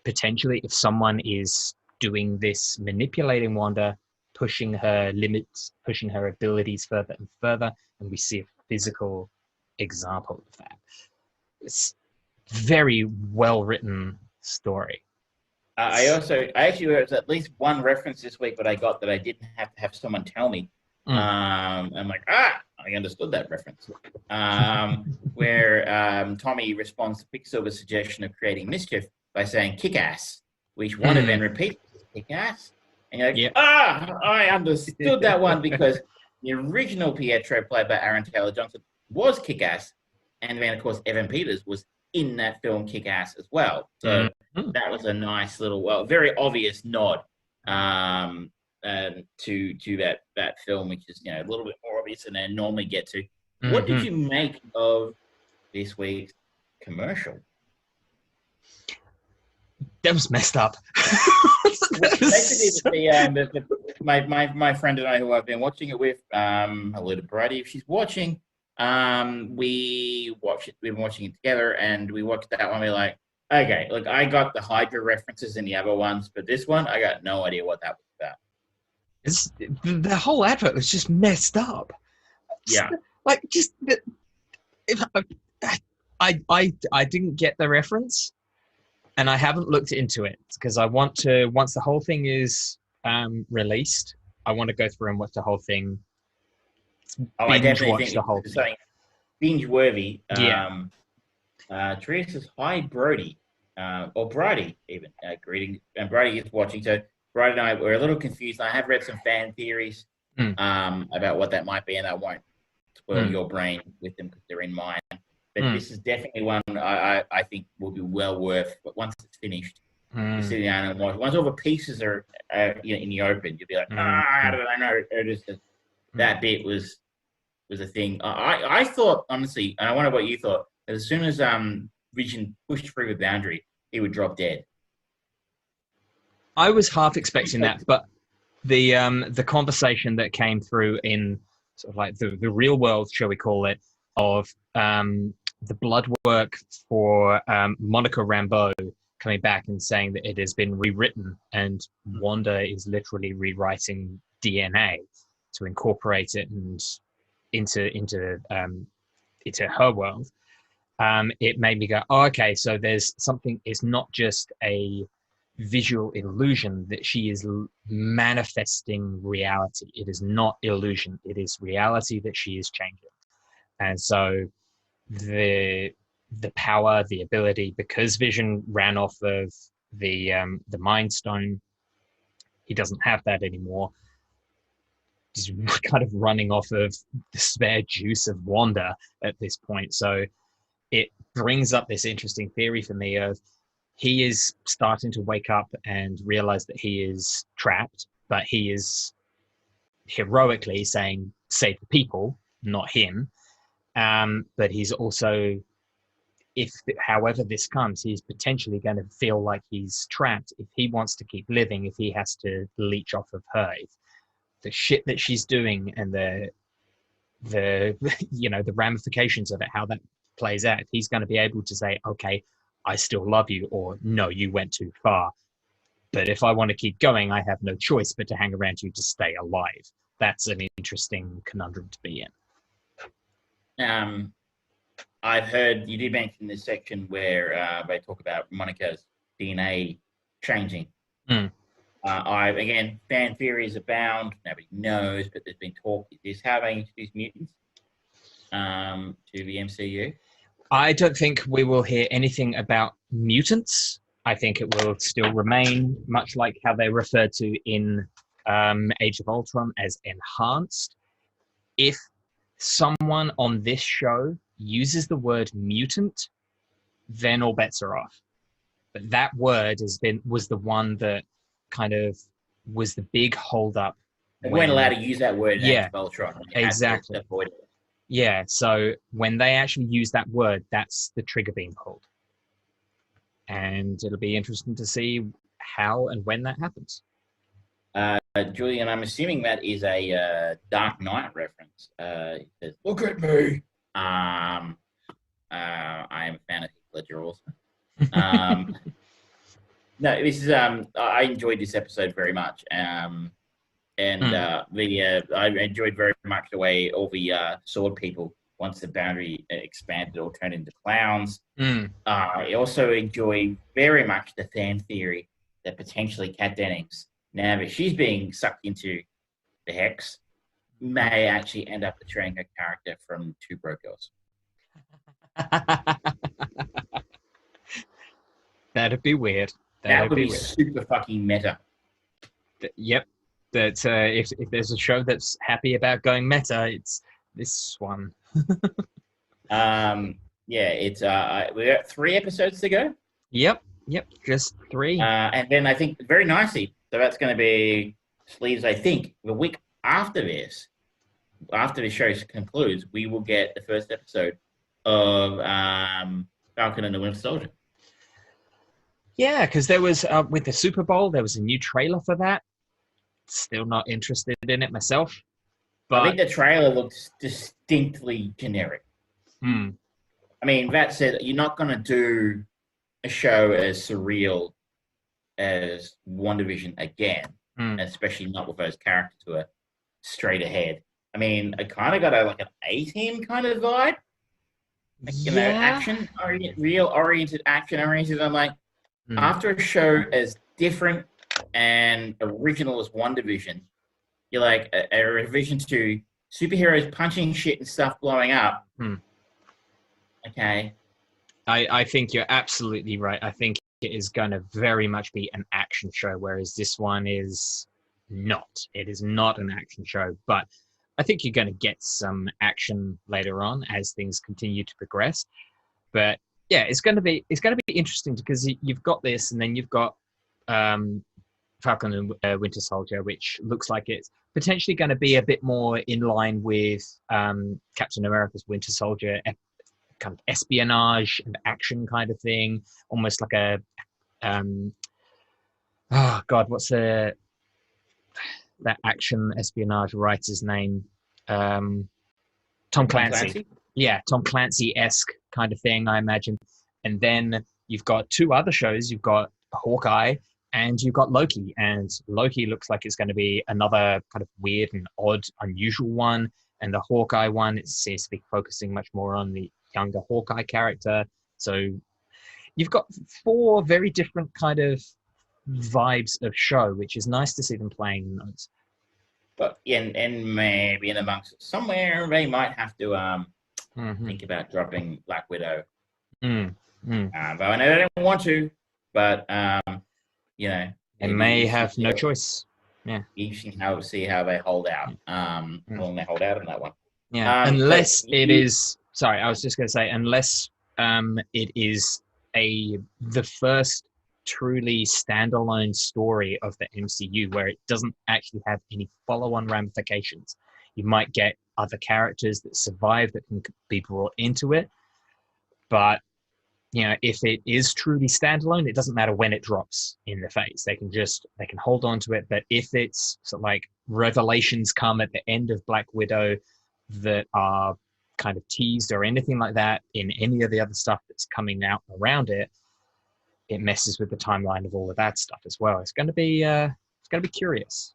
potentially, if someone is doing this, manipulating Wanda, pushing her limits, pushing her abilities further and further, and we see a physical example of that. It's very well written story. I actually there was at least one reference this week that I got that I didn't have to have someone tell me. I'm like, I understood that reference. Where Tommy responds to Quicksilver's suggestion of creating mischief by saying "kick ass," which one of them repeats "kick ass," and you're like, I understood that one, because the original Pietro, played by Aaron Taylor Johnson, was kick ass, and then of course Evan Peters was in that film Kick Ass as well. So that was a nice little, very obvious nod to that film, which is a little bit more obvious than I normally get to. What did you make of this week's commercial? That was messed up. Basically, my friend and I, who I've been watching it with, hello to Brady if she's watching. We've been watching it together, and we watched that one. We're like, okay, look, I got the Hydra references in the other ones, but this one, I got no idea what that was about. The whole advert was just messed up. Yeah. I didn't get the reference, and I haven't looked into it, because I want to, once the whole thing is released, I want to go through and watch the whole thing. I definitely think it's binge worthy. Teresa says, hi, Brody, or Brady even. Greeting, and Brady is watching. So Brady and I were a little confused. I have read some fan theories about what that might be, and I won't spoil your brain with them because they're in mine. But this is definitely one I think will be well worth. But once it's finished, you sit down and watch. Once all the pieces are in the open, you'll be like, how did I know? That bit was a thing. I thought, honestly, and I wonder what you thought, that as soon as Vision pushed through the boundary, he would drop dead. I was half expecting that, but the conversation that came through in sort of like the real world, shall we call it, of the blood work for Monica Rambeau coming back and saying that it has been rewritten, and Wanda is literally rewriting DNA to incorporate it and into her world. It made me go, oh, okay, so there's something. It's not just a visual illusion, that she is manifesting reality. It is not illusion. It is reality that she is changing. And so the power, the ability, because Vision ran off of the Mind Stone, he doesn't have that anymore. He's kind of running off of the spare juice of Wanda at this point. So it brings up this interesting theory for me of he is starting to wake up and realize that he is trapped, but he is heroically saying, save the people, not him. But he's also, however this comes, he's potentially going to feel like he's trapped if he wants to keep living, if he has to leech off of her. If the shit that she's doing and the the ramifications of it, how that plays out, if he's going to be able to say, okay, I still love you, or no, you went too far. But if I want to keep going, I have no choice but to hang around you to stay alive. That's an interesting conundrum to be in. I've heard you did mention this section where they talk about Monica's DNA changing. Again, fan theories abound. Nobody knows, but there's been talk. Is how they introduce mutants to the MCU. I don't think we will hear anything about mutants. I think it will still remain much like how they referred to in Age of Ultron as enhanced. If someone on this show uses the word mutant, then all bets are off. But that word was the one that kind of was the big holdup. They weren't allowed to use that word in Age of Ultron. Exactly. Yeah, so when they actually use that word, that's the trigger being pulled. And it'll be interesting to see how and when that happens. Julian, I'm assuming that is a Dark Knight reference. He says, look at me. I am a fan of Heath Ledger also. No, this is I enjoyed this episode very much. I enjoyed very much the way all the sword people, once the boundary expanded, all turned into clowns. I also enjoy very much the fan theory that potentially Kat Dennings, now that she's being sucked into the Hex, may actually end up portraying her character from Two Broke Girls. That'd be weird. That would be super fucking meta. Yep. That if there's a show that's happy about going meta, it's this one. It's we got 3 episodes to go. Yep, just 3. And then I think very nicely, so that's going to be sleeves. I think the week after this, after the show concludes, we will get the first episode of Falcon and the Winter Soldier. Yeah, because there was with the Super Bowl, there was a new trailer for that. Still not interested in it myself. But I think the trailer looks distinctly generic. I mean, that said, you're not going to do a show as surreal as WandaVision again, especially not with those characters who are straight ahead. I mean, I kind of got an A-Team kind of vibe. Like, action-oriented, real-oriented, action-oriented. I'm like, after a show as different and original as WandaVision, you're like a revision to superheroes punching shit and stuff blowing up. Okay. I think you're absolutely right. I think it is going to very much be an action show, whereas this one is not. It is not an action show, but I think you're going to get some action later on as things continue to progress. But yeah, it's going to be interesting because you've got this, and then you've got Falcon and Winter Soldier, which looks like it's potentially going to be a bit more in line with Captain America's Winter Soldier, kind of espionage and action kind of thing, almost like a what's that action espionage writer's name? Tom Clancy. Yeah, Tom Clancy-esque kind of thing, I imagine. And then you've got two other shows. You've got Hawkeye and you've got Loki. And Loki looks like it's going to be another kind of weird and odd, unusual one. And the Hawkeye one, it seems to be focusing much more on the younger Hawkeye character. So you've got four very different kind of vibes of show, which is nice to see them playing in those. But and maybe in amongst somewhere they might have to think about dropping Black Widow. But I know they don't want to, but you know, they may have no choice. Yeah, interesting see how they hold out. How long they hold out on that one. Yeah, unless it is. Sorry, I was just going to say, unless it is the first truly standalone story of the MCU where it doesn't actually have any follow-on ramifications. You might get other characters that survive that can be brought into it, but you know, if it is truly standalone, it doesn't matter when it drops in the phase. They can hold on to it. But if it's sort of like revelations come at the end of Black Widow that are kind of teased or anything like that in any of the other stuff that's coming out around it, it messes with the timeline of all of that stuff as well. It's going to be curious.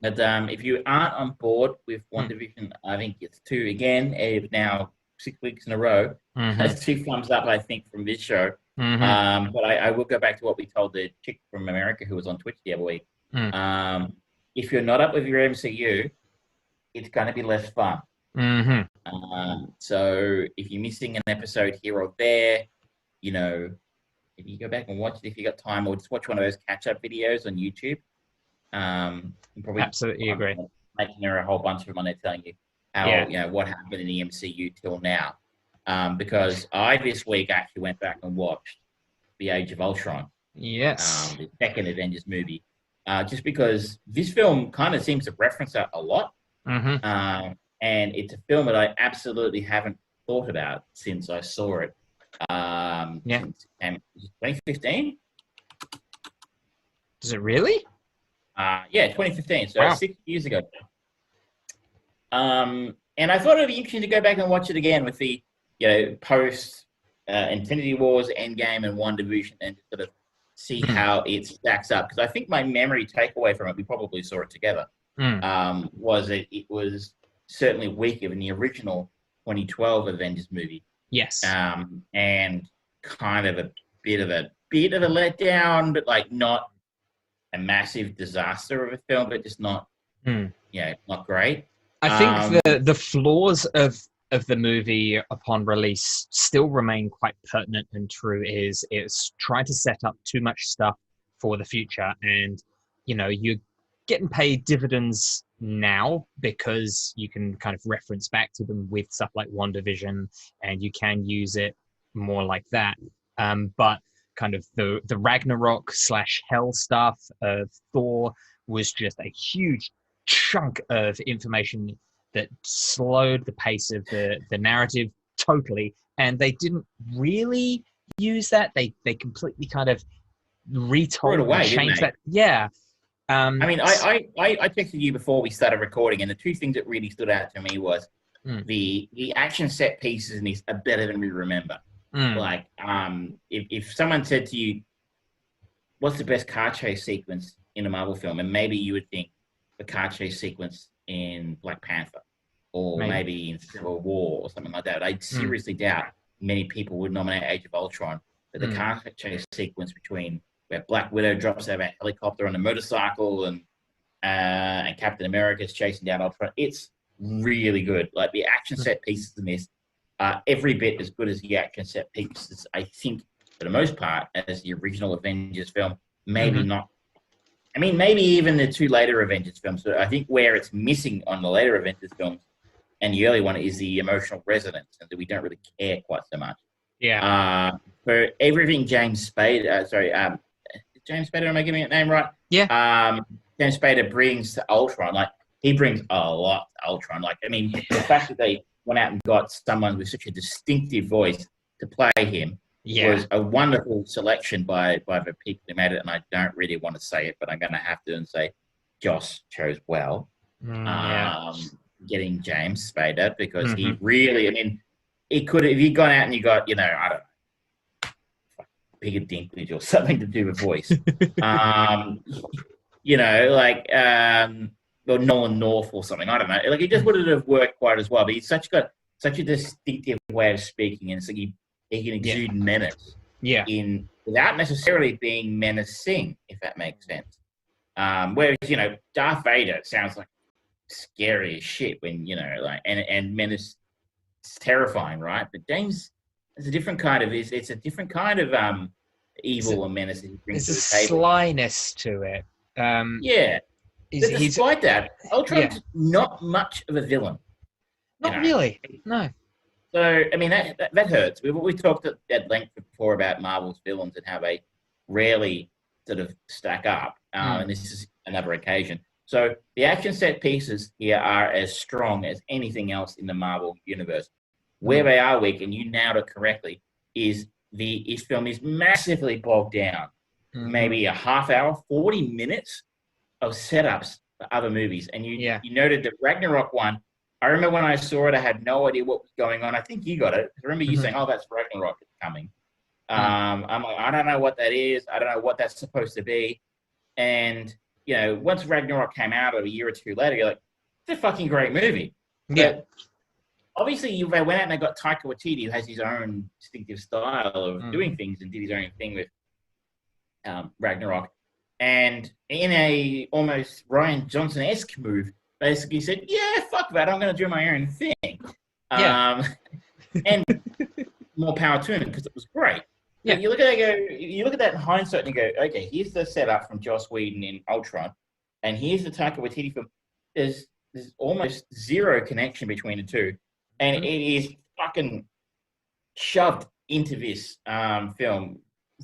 But if you aren't on board with WandaVision, I think it's 2 again. It's now 6 weeks in a row. That's 2 thumbs up, I think, from this show. But I will go back to what we told the chick from America who was on Twitch the other week. If you're not up with your MCU, it's going to be less fun. So if you're missing an episode here or there, you know, if you go back and watch it if you got time, or just watch one of those catch-up videos on YouTube. Probably absolutely agree. Making there a whole bunch of them on there telling you how you know what happened in the MCU till now. Because I this week actually went back and watched the Age of Ultron. Yes. The second Avengers movie. Just because this film kind of seems to reference that a lot. And it's a film that I absolutely haven't thought about since I saw it. Since 2015. Does it really? 2015. So wow. 6 years ago. And I thought it'd be interesting to go back and watch it again with the, you know, post Infinity Wars, Endgame, and WandaVision, and sort of see how it stacks up. Because I think my memory takeaway from it, we probably saw it together, was that it was certainly weaker than the original 2012 Avengers movie. Yes. And kind of a bit of a letdown, but like not a massive disaster of a film, but just not, not great. I think the flaws of the movie upon release still remain quite pertinent and true. It's trying to set up too much stuff for the future, and you know, you're getting paid dividends now because you can kind of reference back to them with stuff like WandaVision, and you can use it more like that. But kind of the Ragnarok / Hell stuff of Thor was just a huge chunk of information that slowed the pace of the narrative totally, and they didn't really use that. They completely kind of retold away, and changed that. Yeah. I mean, I texted you before we started recording, and the two things that really stood out to me was the action set pieces in this are better than we remember. Like, if someone said to you, "What's the best car chase sequence in a Marvel film?" and maybe you would think the car chase sequence in Black Panther, or maybe in Civil War, or something like that. I seriously doubt many people would nominate Age of Ultron, but the car chase sequence between where Black Widow drops out of a helicopter on a motorcycle and Captain America's chasing down Ultron, it's really good. Like, the action set pieces in this are every bit as good as the action set pieces, I think, for the most part, as the original Avengers film. Maybe not. I mean, maybe even the two later Avengers films. But I think where it's missing on the later Avengers films and the early one is the emotional resonance, and that we don't really care quite so much. Yeah. For everything James Spader, James Spader, am I giving it name right? Yeah. James Spader brings to Ultron, like, he brings a lot to Ultron. Like, I mean, the fact that they went out and got someone with such a distinctive voice to play him was a wonderful selection by the people who made it. And I don't really want to say it, but I'm going to have to and say Joss chose well. Yeah. Getting James Spader because Mm-hmm. he really, I mean, it could if you'd gone out and you got, I don't know, Peter Dinklage or something to do with voice. Or Nolan North or something. I don't know. Like, it just wouldn't have worked quite as well. But he's got such a distinctive way of speaking, and it's like he can exude menace. Yeah. Without necessarily being menacing, if that makes sense. Whereas, Darth Vader sounds like scary as shit when, and menace is terrifying, right? But James is a different kind of it's a different kind of evil and menace that he brings to the There's a table. slyness to it. But despite that, Ultron's not much of a villain. Not really. No. So, I mean, that hurts. We talked at length before about Marvel's villains and how they rarely sort of stack up. And this is another occasion. So the action set pieces here are as strong as anything else in the Marvel universe. Where they are weak, and you nailed it correctly, is this film is massively bogged down. Maybe a half hour, 40 minutes of setups for other movies. And you noted the Ragnarok one. I remember when I saw it, I had no idea what was going on. I think you got it. I remember you saying, "Oh, that's Ragnarok coming." I'm like, I don't know what that is. I don't know what that's supposed to be. And once Ragnarok came out a year or two later, you're like, it's a fucking great movie. Yeah. But obviously, they went out and they got Taika Waititi, who has his own distinctive style of doing things, and did his own thing with Ragnarok. And in a almost Ryan Johnson-esque move, basically said, "Yeah, fuck that. I'm going to do my own thing." And more power to him because it was great. Yeah. But you look at that in hindsight and you go, okay, here's the setup from Joss Whedon in Ultron, and here's the Taika Waititi film. There's almost zero connection between the two, and it is fucking shoved into this film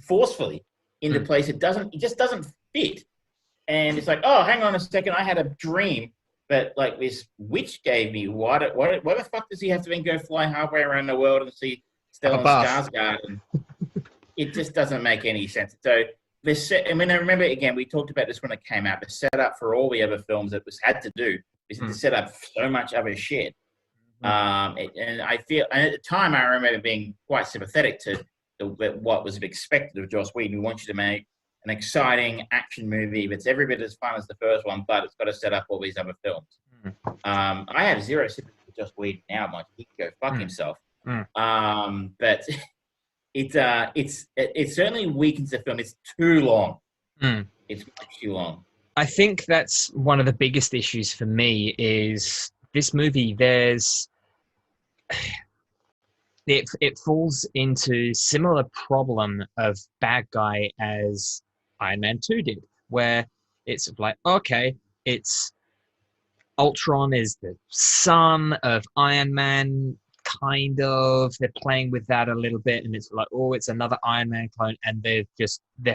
forcefully into place. It just doesn't fit, and it's like, oh, hang on a second, I had a dream. But like this witch gave me, what the fuck does he have to then go fly halfway around the world and see Stellan Skarsgård? And it just doesn't make any sense. So I remember again, we talked about this when it came out. The setup for all the other films that was had to do is to set up so much other shit. And I feel, and at the time, I remember being quite sympathetic to what was expected of Joss Whedon. We want you to make an exciting action movie that's every bit as fun as the first one, but it's got to set up all these other films. I have zero sympathy for Joss Whedon now. Mike, he can go fuck himself. But it certainly weakens the film. It's too long. It's much too long. I think that's one of the biggest issues for me is this movie. It falls into similar problem of bad guy as Iron Man 2 did, where it's like, okay, it's Ultron is the son of Iron Man, kind of. They're playing with that a little bit, and it's like, oh, it's another Iron Man clone, and they're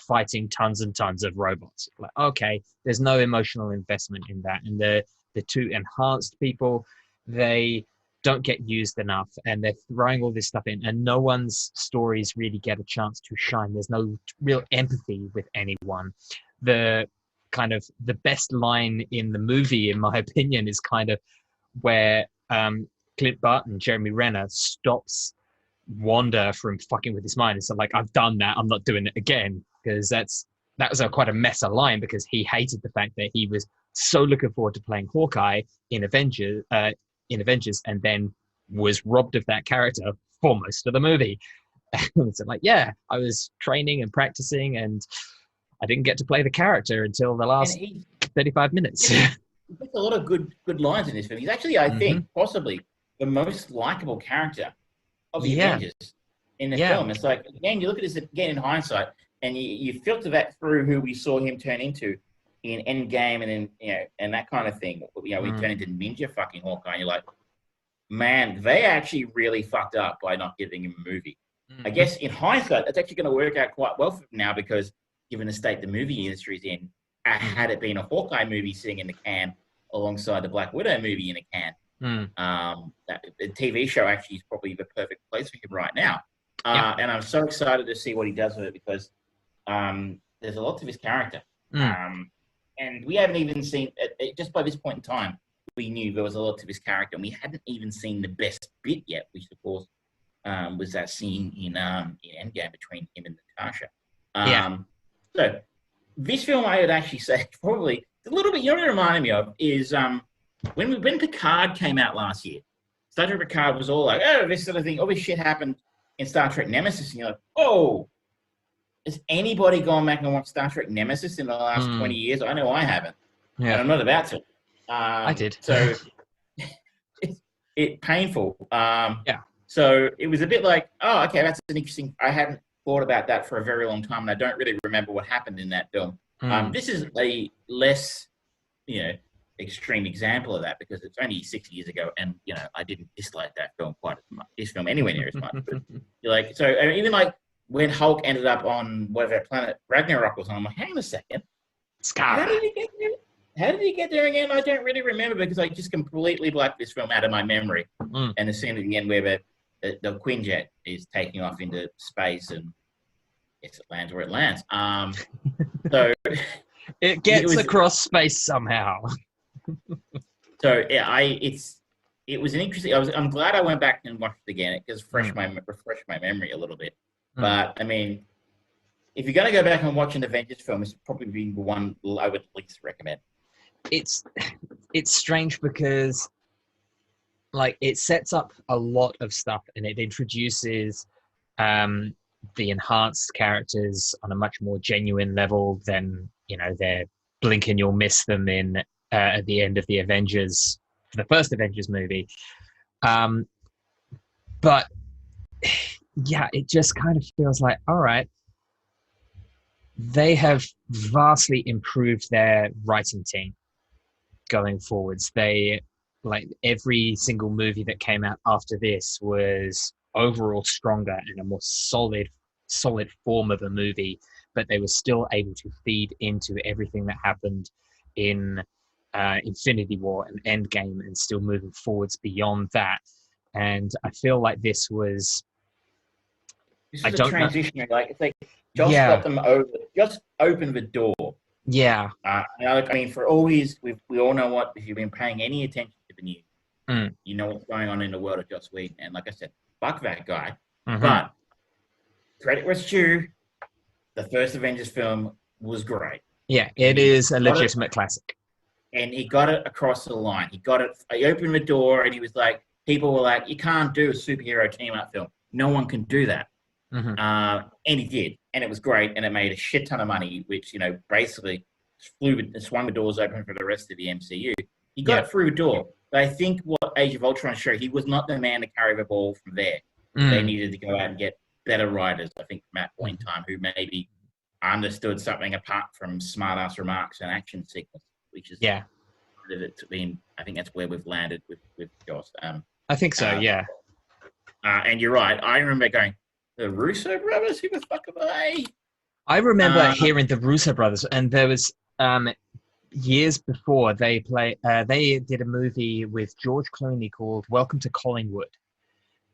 fighting tons and tons of robots. Like, okay, there's no emotional investment in that, and the two enhanced people, they don't get used enough, and they're throwing all this stuff in, and no one's stories really get a chance to shine. There's no real empathy with anyone. The best line in the movie, in my opinion, is kind of where Clint Barton, Jeremy Renner, stops Wanda from fucking with his mind. It's like, I've done that, I'm not doing it again, because that was quite a meta line, because he hated the fact that he was so looking forward to playing Hawkeye in Avengers, and then was robbed of that character for most of the movie. So like, yeah, I was training and practicing, and I didn't get to play the character until the last 35 minutes. He gets a lot of good lines in this film. He's actually, I think, possibly the most likable character of the Avengers in the film. It's like, again, you look at this again in hindsight, and you filter that through who we saw him turn into in Endgame and and that kind of thing. We turn into Ninja fucking Hawkeye, and you're like, man, they actually really fucked up by not giving him a movie. I guess in hindsight, that's actually going to work out quite well for him now, because given the state the movie industry is in, had it been a Hawkeye movie sitting in the can alongside the Black Widow movie in a can, the TV show actually is probably the perfect place for him right now. And I'm so excited to see what he does with it, because there's a lot to his character. and we haven't even seen just by this point in time. We knew there was a lot to his character, and we hadn't even seen the best bit yet, which of course was that scene in Endgame between him and Natasha. So this film, I would actually say, probably a little bit. You know what it reminded me of is when Picard came out last year. Star Trek Picard was all like, oh, this sort of thing. All this shit happened in Star Trek Nemesis, and you're like, oh, has anybody gone back and watched Star Trek Nemesis in the last 20 years? I know I haven't, and I'm not about to. I did. So it's painful. So it was a bit like, oh, okay, that's an interesting. I hadn't thought about that for a very long time, and I don't really remember what happened in that film. This is a less, extreme example of that because it's only 6 years ago, and I didn't dislike that film quite as much. This film anywhere near as much. But you're like, so I mean, even like when Hulk ended up on whatever planet Ragnarok was on, I'm like, hang on a second, how did he get there? How did he get there again? I don't really remember because I just completely blacked this film out of my memory. And the scene at the end where the Quinjet is taking off into space and yes, it lands where it lands. So it gets across space somehow. So yeah, it was an interesting. I'm glad I went back and watched it again. It just refreshed my memory a little bit. But I mean, if you're going to go back and watch an Avengers film, it's probably the one I would least recommend. It's strange because like it sets up a lot of stuff and it introduces the enhanced characters on a much more genuine level than they're blink and you'll miss them in at the end of the Avengers, the first Avengers movie. But yeah, it just kind of feels like, all right, they have vastly improved their writing team going forwards. They, like, every single movie that came out after this was overall stronger and a more solid form of a movie, but they were still able to feed into everything that happened in Infinity War and Endgame and still moving forwards beyond that. And I feel like this was a transition. Like it's like just got them over, just open the door. Yeah. I mean, for all these, we all know what, if you've been paying any attention to the news, you know what's going on in the world of Joss Whedon. And like I said, fuck that guy. But credit where it's due, the first Avengers film was great. Yeah, it is a legitimate classic. And he got it across the line. He opened the door and he was like, people were like, you can't do a superhero team-up film. No one can do that. And he did. And it was great. And it made a shit ton of money, which, basically swung the doors open for the rest of the MCU. He got it through the door. But I think what Age of Ultron showed, he was not the man to carry the ball from there. They needed to go out and get better writers, I think, from that point in time, who maybe understood something apart from smart-ass remarks and action sequence, which is I think that's where we've landed with Joss. I think so, yeah. And you're right. I remember going, the Russo brothers, who the fuck are they? I remember hearing the Russo brothers, and there was years before they did a movie with George Clooney called Welcome to Collingwood.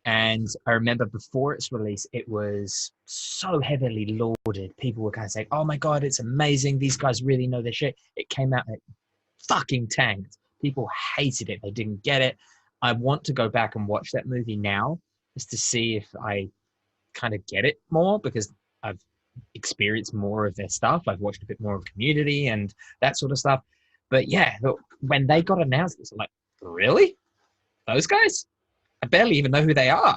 And I remember before its release, it was so heavily lauded. People were kind of saying, oh my God, it's amazing. These guys really know their shit. It came out and it fucking tanked. People hated it. They didn't get it. I want to go back and watch that movie now just to see if I kind of get it more, because I've experienced more of their stuff. I've watched a bit more of Community and that sort of stuff. But yeah, when they got announced, it's like, really? Those guys? I barely even know who they are.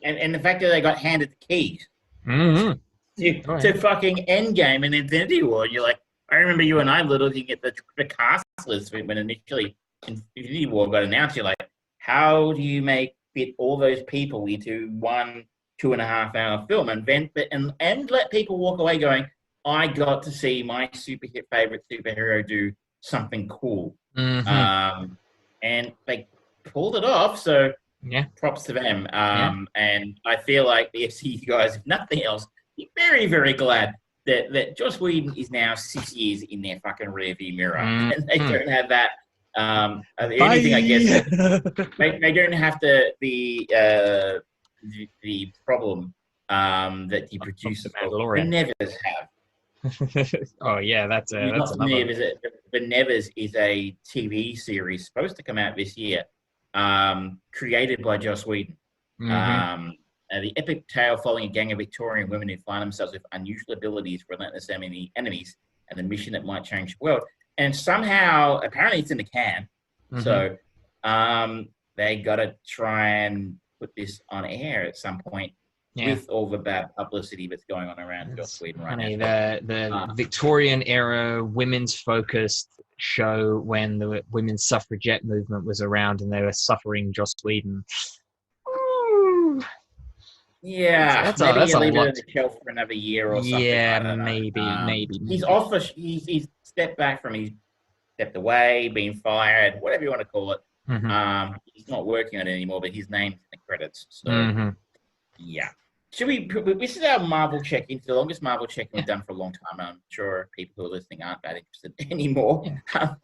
And the fact that they got handed the keys to fucking Endgame and Infinity War, you're like, I remember you and I looking at the cast list when initially Infinity War got announced. You're like, how do you fit all those people into 1 2.5 hour film and let people walk away going, I got to see my favorite superhero do something cool. And they pulled it off, so props to them. And I feel like the FCU guys, if nothing else, be very, very glad that Joss Whedon is now 6 years in their fucking rearview mirror, and they don't have that. The only thing I guess they don't have the problem that the producers never have. Oh yeah, that's If you're that's not familiar another. with it, The Nevers is a TV series supposed to come out this year, created by Joss Whedon. Hmm. The epic tale following a gang of Victorian women who find themselves with unusual abilities, relentless enemies, and a mission that might change the world. And somehow, apparently, it's in the can. Hmm. So they got to try and put this on air at some point Yeah. with all the bad publicity that's going on around Joss It's Whedon right now. funny, So, the Victorian era women's focused show when the women's suffragette movement was around and they were suffering Joss Whedon. Ooh, yeah, that's maybe that's you a leave it lot. on the shelf for another year or something. Yeah, I don't know. He's maybe. off. He's stepped back from. He's stepped away, been fired, whatever you want to call it. Hmm. He's not working on it anymore, but his name's in the credits. So Hmm. yeah. Should we? This is our Marvel check-in. It's the longest Marvel check-in we've done for a long time. I'm sure people who are listening aren't that interested anymore. Yeah.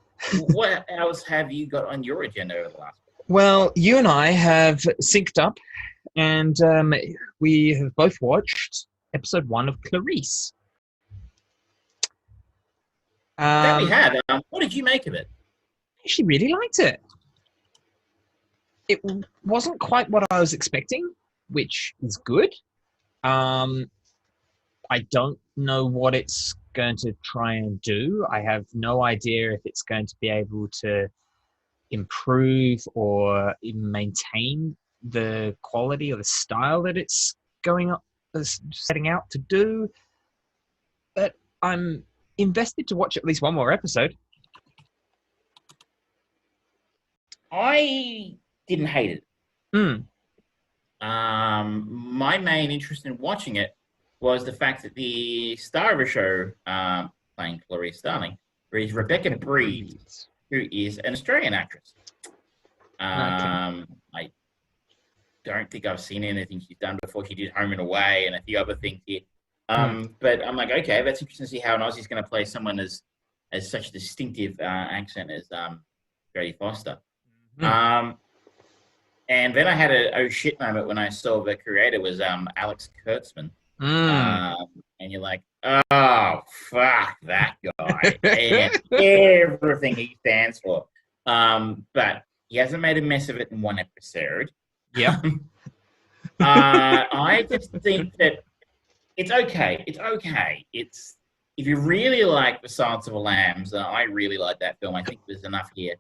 What else have you got on your agenda over the last? Well, you and I have synced up, and we have both watched episode 1 of Clarice. That we have. What did you make of it? I actually really liked it. It wasn't quite what I was expecting, which is good. I don't know what it's going to try and do. I have no idea if it's going to be able to improve or even maintain the quality or the style that it's going up, setting out to do. But I'm invested to watch at least one more episode. I didn't hate it. Mm. My main interest in watching it was the fact that the star of the show, playing Clarice Starling, is Rebecca Breed, who is an Australian actress. I don't think I've seen anything she's done before. She did Home and Away and a few other things here. But I'm like, okay, that's interesting to see how an Aussie's going to play someone as such a distinctive accent as Jodie Foster. And then I had a oh shit moment when I saw the creator was Alex Kurtzman. And you're like, oh, fuck that guy and everything he stands for. But he hasn't made a mess of it in one episode. Yeah. I just think that it's okay. It's okay. It's if you really like The Silence of the Lambs, I really like that film. I think there's enough here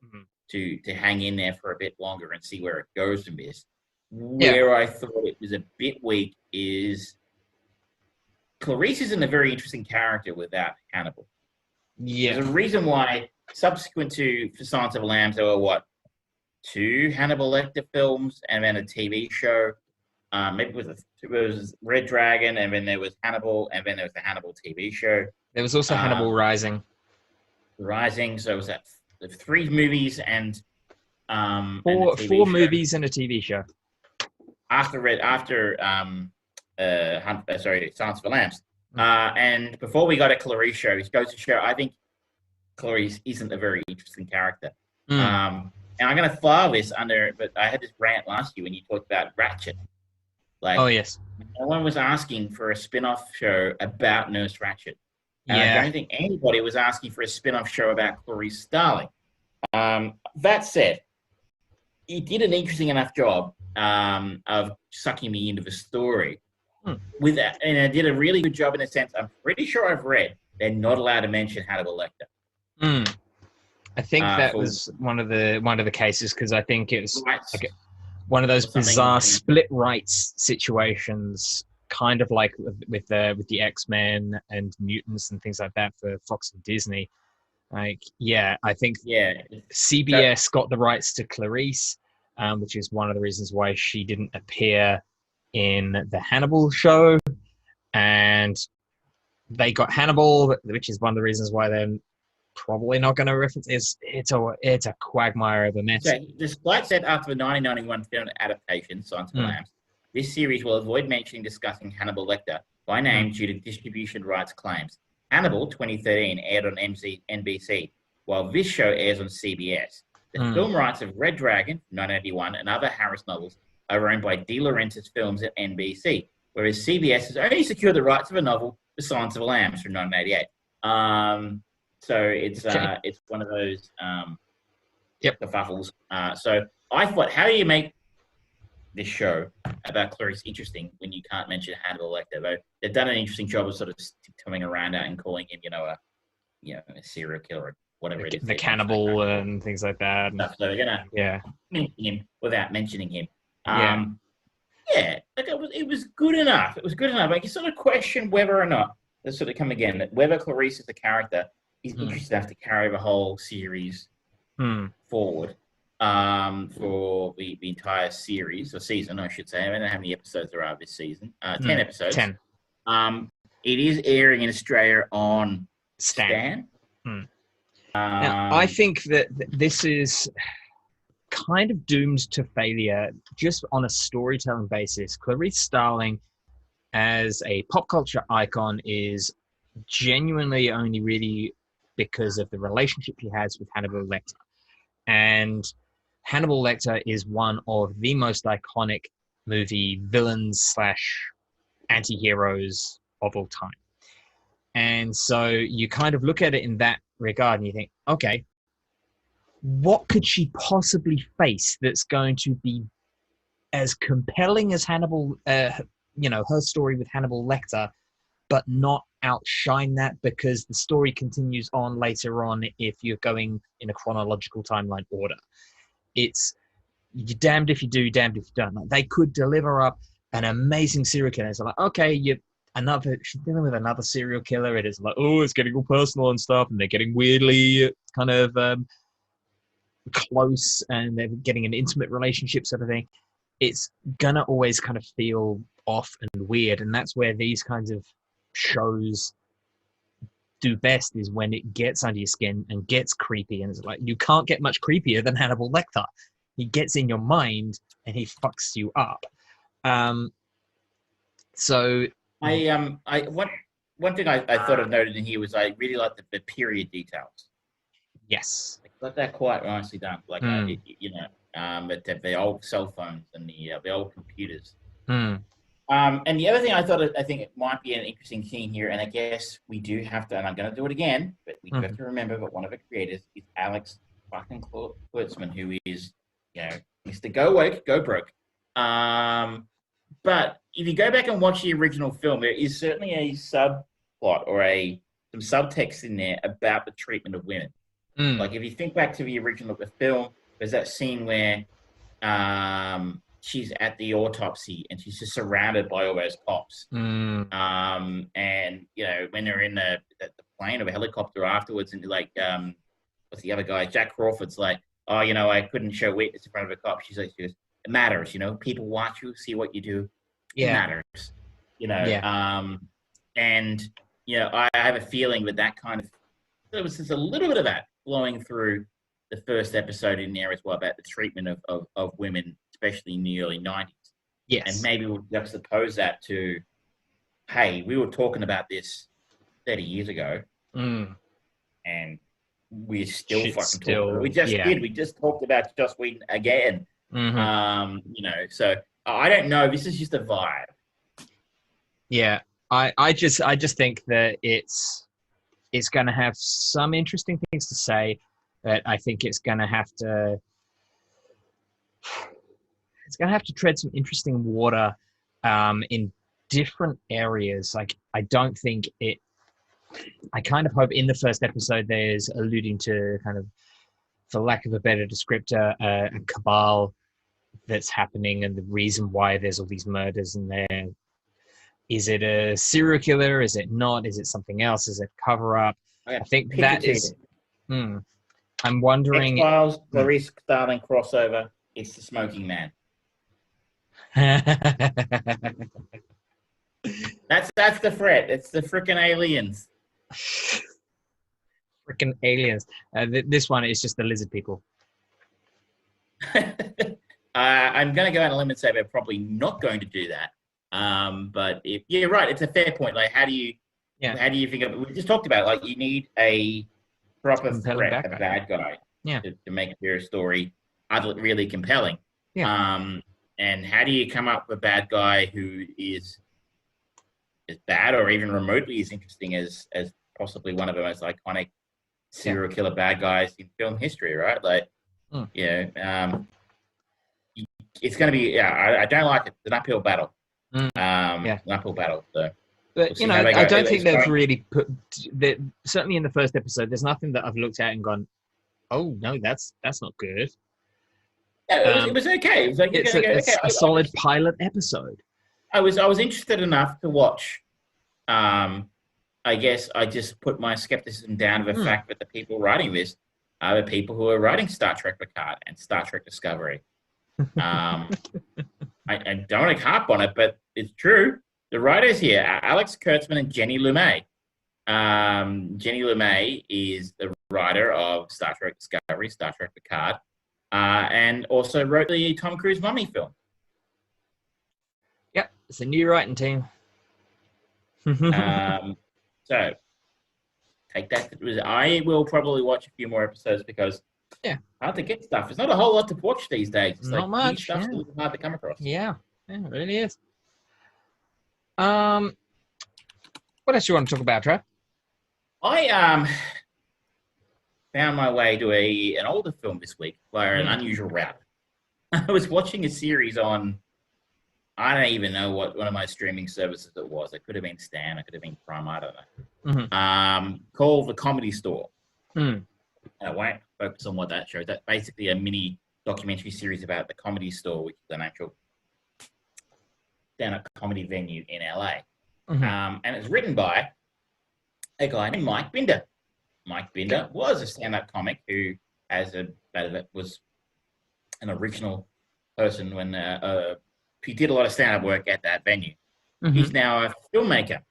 to hang in there for a bit longer and see where it goes from this. Where I thought it was a bit weak is Clarice isn't a very interesting character without Hannibal. Yeah. There's a reason why subsequent to The Silence of the Lambs, there were 2 Hannibal Lecter films and then a TV show. Maybe it was Red Dragon, and then there was Hannibal, and then there was the Hannibal TV show. There was also Hannibal Rising. So it was that 3 movies and 4 movies and a TV show. After Silence of the Lambs. And before we got a Clarice show, it goes to show I think Clarice isn't a very interesting character. And I'm going to file this under, but I had this rant last year when you talked about Ratchet. Like, oh, yes. No one was asking for a spin-off show about Nurse Ratchet. And Yeah. I don't think anybody was asking for a spin-off show about Clarice Starling. That said, he did an interesting enough job of sucking me into the story. With that, and I did a really good job in a sense. I'm pretty sure I've read they're not allowed to mention Hannibal Lecter. I think that was one of the cases because I think it was like one of those bizarre split rights situations, kind of like with the X-Men and mutants and things like that for Fox and Disney. Like, I think CBS got the rights to Clarice, which is one of the reasons why she didn't appear in the Hannibal show, and they got Hannibal, which is one of the reasons why they're probably not going to reference. It's a quagmire of a mess. So, despite said after the 1991 film adaptation, Silence of the Lambs, this series will avoid mentioning discussing Hannibal Lecter by name due to distribution rights claims. Hannibal 2013 aired on NBC, while this show airs on CBS. The film rights of Red Dragon 1981 and other Harris novels are owned by De Laurentiis Films at NBC, whereas CBS has only secured the rights of a novel The Silence of the Lambs from 1988. So it's one of those kerfuffles. So I thought, how do you make this show about Clarice interesting when you can't mention Hannibal Lecter? Though they've done an interesting job of sort of coming around that and calling him, a serial killer or whatever it is. The cannibal and things like that. So they're gonna mention him without mentioning him. It was good enough. It was good enough. I can sort of question whether or not whether Clarice as a character is interesting enough to carry the whole series forward for the entire series or season, I should say. I don't know how many episodes there are this season. 10 episodes. 10. It is airing in Australia on Stan. Now, I think that this is kind of doomed to failure just on a storytelling basis. Clarice Starling as a pop culture icon is genuinely only really because of the relationship he has with Hannibal Lecter. And Hannibal Lecter is one of the most iconic movie villains / anti-heroes of all time. And so you kind of look at it in that regard and you think, okay, what could she possibly face that's going to be as compelling as Hannibal, her story with Hannibal Lecter, but not outshine that, because the story continues on later on if you're going in a chronological timeline order. It's you're damned if you do, damned if you don't. Like, they could deliver up an amazing serial killer. It's like, okay, she's dealing with another serial killer. It is like, oh, it's getting all personal and stuff, and they're getting weirdly kind of close, and they're getting an intimate relationship sort of thing. It's gonna always kind of feel off and weird, and that's where these kinds of shows do best, is when it gets under your skin and gets creepy. And it's like, you can't get much creepier than Hannibal Lecter. He gets in your mind and he fucks you up. So one thing I thought of noted in here was I really liked the period details. Yes, I got that quite nicely done. Like the old cell phones and the old computers. And the other thing I think it might be an interesting thing here, and I guess we do have to, and I'm going to do it again, but we do have to remember that one of the creators is Alex fucking Kurtzman, who is, Mr. Go Woke, Go Broke. But if you go back and watch the original film, there is certainly a subplot or some subtext in there about the treatment of women. Like, if you think back to the original film, there's that scene where she's at the autopsy and she's just surrounded by all those cops. And, when they're in the plane or the helicopter afterwards, and like, what's the other guy? Jack Crawford's like, oh, I couldn't show weakness in front of a cop. She goes, it matters, people watch you, see what you do. It matters, and, I have a feeling that kind of, there was just a little bit of that flowing through the first episode in there as well, about the treatment of women, especially in the early 90s. Yes. And maybe we'll juxtapose that to, hey, we were talking about this 30 years ago, and we're still fucking talking about it. We just did. We just talked about Joss Whedon again. So I don't know. This is just a vibe. Yeah. I just think that it's going to have some interesting things to say, but I think it's going to have to tread some interesting water in different areas. Like, I don't think I kind of hope in the first episode there's alluding to kind of, for lack of a better descriptor, a cabal that's happening, and the reason why there's all these murders in there. Is it a serial killer? Is it not? Is it something else? Is it cover up? I think that is. I'm wondering. X-Files, Clarice Starling crossover. It's the Smoking Man. That's the threat. It's the frickin' aliens. Frickin' aliens. This one is just the lizard people. I'm going to go out on a limb and say they're probably not going to do that. But you're right, it's a fair point. Like, how do you think of it? We just talked about, like, you need a proper threat, a bad guy, to make your story really compelling. And how do you come up with a bad guy who is bad or even remotely as interesting as possibly one of the most iconic serial killer bad guys in film history, right? Like, it's going to be, I don't like it. It's an uphill battle. An uphill battle. So, but we'll I don't think they've really put that. Certainly in the first episode, there's nothing that I've looked at and gone, "Oh no, that's not good." Yeah, it was okay. It was like it's a solid pilot episode. I was interested enough to watch. I guess I just put my skepticism down to the fact that the people writing this are the people who are writing Star Trek Picard and Star Trek Discovery. I don't want to harp on it, but it's true. The writers here are Alex Kurtzman and Jenny LeMay. Jenny LeMay is the writer of Star Trek Discovery, Star Trek Picard, and also wrote the Tom Cruise Mummy film. Yep, it's a new writing team. So take that. I will probably watch a few more episodes because hard to get stuff. There's not a whole lot to watch these days. It's not much. Stuff's a little hard to come across. Yeah, it really is. What else do you want to talk about, Trev? I found my way to an older film this week via an unusual route. I was watching a series on, I don't even know what one of my streaming services it was. It could have been Stan, it could have been Prime, I don't know. Called The Comedy Store. I won't focus on what that shows. That's basically a mini documentary series about the Comedy Store, which is an actual stand-up comedy venue in LA. And it's written by a guy named Mike Binder. Mike Binder was a stand-up comic who, was an original person when he did a lot of stand-up work at that venue. He's now a filmmaker,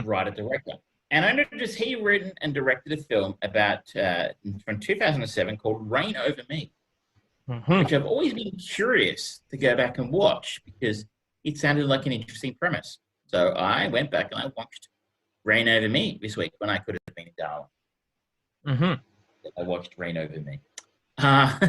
writer, director. And I noticed he written and directed a film about from 2007 called Reign Over Me, which I've always been curious to go back and watch because it sounded like an interesting premise. So I went back and I watched Reign Over Me this week when I could have been in Darwin. I watched Reign Over Me. So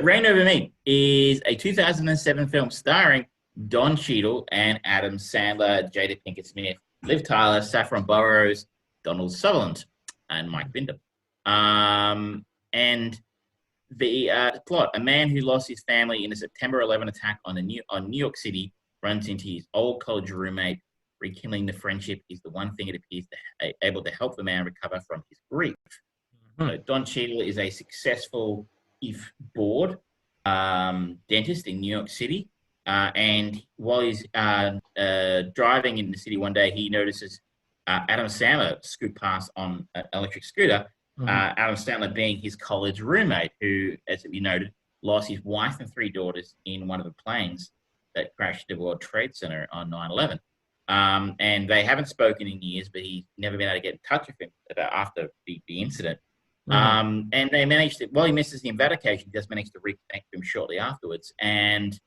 Reign Over Me is a 2007 film starring Don Cheadle and Adam Sandler, Jada Pinkett Smith, Liv Tyler, Saffron Burrows, Donald Sutherland, and Mike Binder. And the plot: a man who lost his family in a September 11 attack on New York City runs into his old college roommate. Rekindling the friendship is the one thing it appears to able to help the man recover from his grief. So Don Cheadle is a successful, if bored, dentist in New York City. And while he's driving in the city one day, he notices Adam Sandler scoot past on an electric scooter. Adam Sandler being his college roommate, who, as you noted, lost his wife and 3 daughters in one of the planes that crashed at the World Trade Center on 9/11. And they haven't spoken in years, but he's never been able to get in touch with him after the incident. And they managed to, while he misses the invitation, he just managed to reconnect with him shortly afterwards. And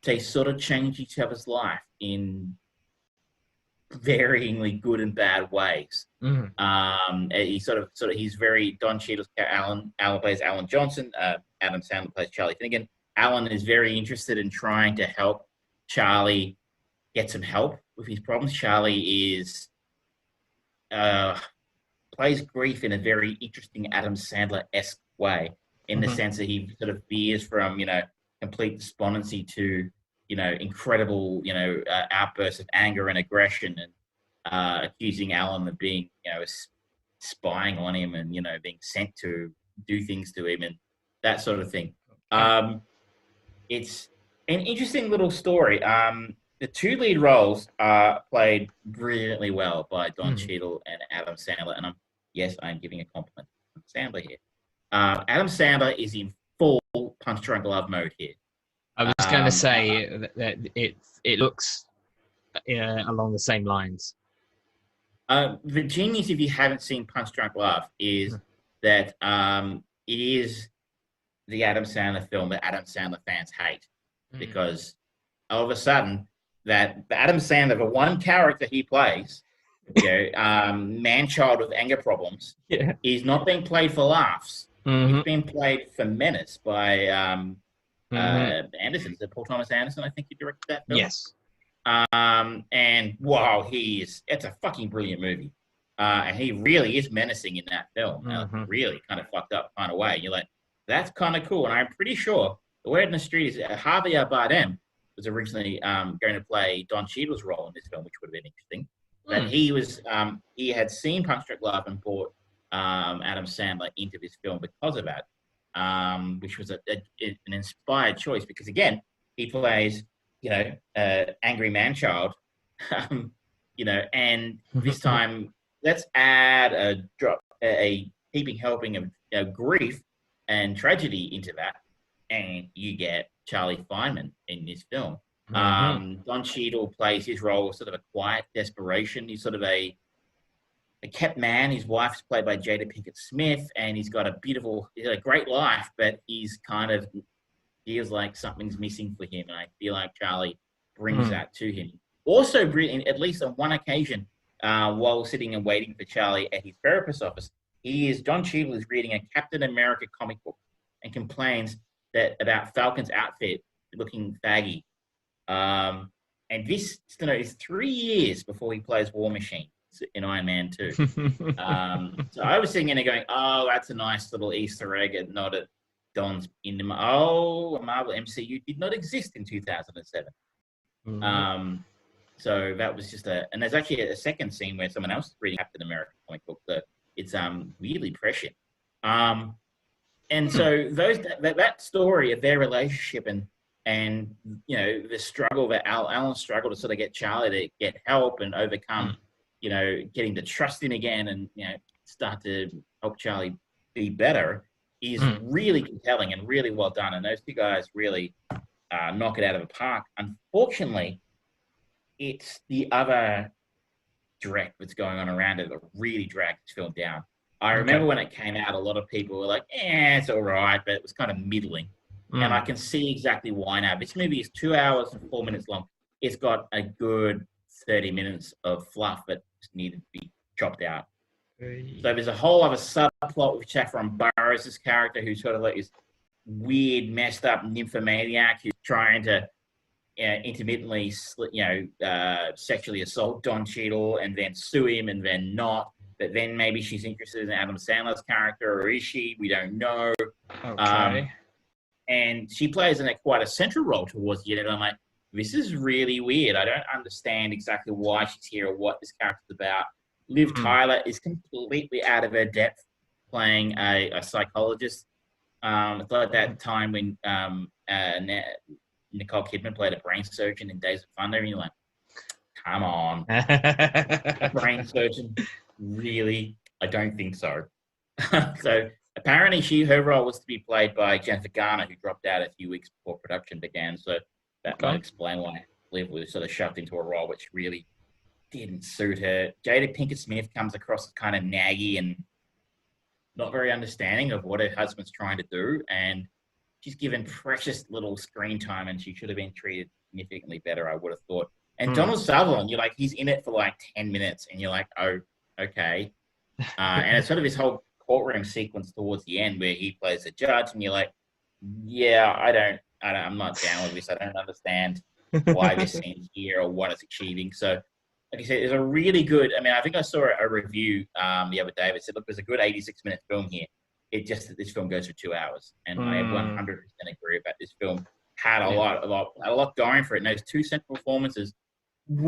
they sort of change each other's life in varyingly good and bad ways. He's very, Don Cheadle's Alan plays Alan Johnson, Adam Sandler plays Charlie Finnigan. Alan is very interested in trying to help Charlie get some help with his problems. Charlie is plays grief in a very interesting Adam Sandler-esque way, in the sense that he sort of veers from, complete despondency to, incredible, outbursts of anger and aggression, and accusing Alan of being, spying on him and, being sent to do things to him and that sort of thing. It's an interesting little story. The 2 lead roles are played brilliantly well by Don Cheadle and Adam Sandler. And I'm giving a compliment to Sandler here. Adam Sandler is in full Punch Drunk Love mode here. I was going to say that it looks along the same lines. The genius, if you haven't seen Punch Drunk Love, is that it is the Adam Sandler film that Adam Sandler fans hate, because all of a sudden that Adam Sandler, the one character he plays, man-child with anger problems, is not being played for laughs. He's being played for menace by Anderson. Is it Paul Thomas Anderson? I think he directed that film. Yes. And wow, it's a fucking brilliant movie. And he really is menacing in that film. Really kind of fucked up kind of way. You're like, that's kind of cool. And I'm pretty sure the word in the street is Javier Bardem was originally going to play Don Cheadle's role in this film, which would have been interesting. But he had seen Punch Drunk Love and brought Adam Sandler into this film because of that, which was an inspired choice because, again, he plays, angry man-child, and this time let's add a heaping helping of grief and tragedy into that, and you get Charlie Feynman in this film. Don Cheadle plays his role sort of a quiet desperation. He's sort of a kept man. His wife's played by Jada Pinkett Smith, and he's got a great life, but he's kind of feels like something's missing for him, and I feel like Charlie brings that to him. Also, at least on one occasion, while sitting and waiting for Charlie at his therapist's office, Don Cheadle is reading a Captain America comic book and complains about Falcon's outfit looking faggy. And this is 3 years before he plays War Machine in Iron Man 2. So I was sitting there going, oh, that's a nice little Easter egg and not at Don's in the Marvel MCU did not exist in 2007. So that was just and there's actually a second scene where someone else is reading Captain America comic book that it's really prescient. And so that story of their relationship and the struggle that Alan's struggle to sort of get Charlie to get help and overcome, getting to trust him again and start to help Charlie be better is really compelling and really well done. And those two guys really knock it out of the park. Unfortunately, it's the other direct that's going on around it that really dragged this film down. I remember when it came out, a lot of people were like, it's all right, but it was kind of middling. And I can see exactly why now. This movie is 2 hours and 4 minutes long. It's got a good 30 minutes of fluff that just needed to be chopped out. So there's a whole other subplot with Saffron Burrows' character, who's sort of like this weird, messed up nymphomaniac who's trying to intermittently, sexually assault Don Cheadle and then sue him and then not. But then maybe she's interested in Adam Sandler's character, or is she? We don't know. Okay. And she plays in quite a central role towards the end. And I'm like, this is really weird. I don't understand exactly why she's here or what this character's about. Liv Tyler is completely out of her depth playing a psychologist. It's like that time when Nicole Kidman played a brain surgeon in Days of Thunder, and you're like, come on. A brain surgeon? Really? I don't think so. So apparently her role was to be played by Jennifer Garner, who dropped out a few weeks before production began. So that might explain why Liv was sort of shoved into a role which really didn't suit her. Jada Pinkett Smith comes across as kind of naggy and not very understanding of what her husband's trying to do. And she's given precious little screen time, and she should have been treated significantly better, I would have thought. And Donald Sutherland, you're like, he's in it for like 10 minutes, and you're like, oh, okay. And it's sort of his whole courtroom sequence towards the end where he plays a judge, and you're like, yeah, I'm not down with this. I don't understand why this scene's here or what it's achieving. So, like I said, it's a really good, I think I saw a review the other day that said, look, there's a good 86-minute film here. It's just that this film goes for 2 hours. And I 100% agree about this film. Had a lot going for it. And those two central performances,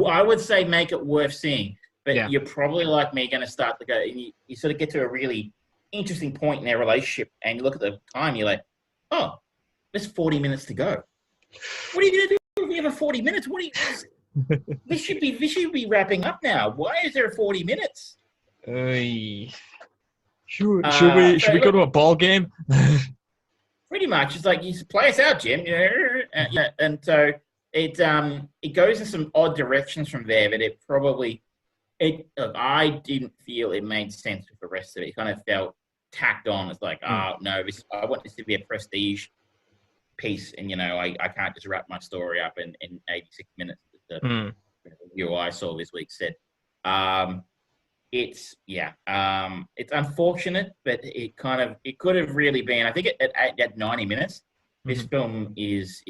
I would say, make it worth seeing. But you're probably like me going to start to go, and you sort of get to a really interesting point in their relationship, and you look at the time, you're like, oh, there's 40 minutes to go. What are you going to do if you have 40 minutes? This should be wrapping up now. Why is there 40 minutes? Should we go to a ball game? Pretty much. It's like, you play us out, Jim. And so it goes in some odd directions from there, but I didn't feel it made sense with the rest of it. It kind of felt tacked on. It's like, oh no, I want this to be a prestige piece, and I can't just wrap my story up in 86 minutes. The review I saw this week said. It's unfortunate, but it could have really been. I think at 90 minutes, this film is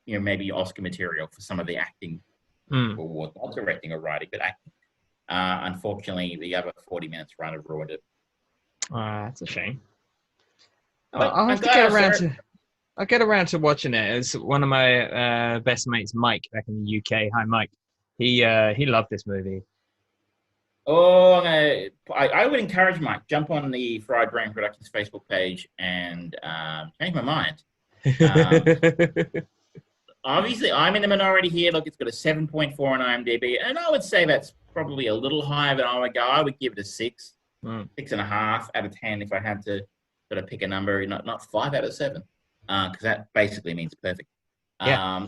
maybe Oscar material for some of the acting or not directing or writing, but acting. Unfortunately, the other 40 minutes run have ruined it. That's a shame. But I'll have to get around to. I'll get around to watching it. It's one of my best mates, Mike, back in the UK. Hi, Mike. He loved this movie. Oh, I would encourage Mike, jump on the Fried Brain Productions Facebook page and change my mind. Obviously, I'm in the minority here. Look, it's got a 7.4 on IMDb, and I would say that's probably a little higher than I would go. I would give it a 6, 6.5 out of 10 if I had to sort of pick a number, not 5 out of 7, because that basically means perfect. Yeah.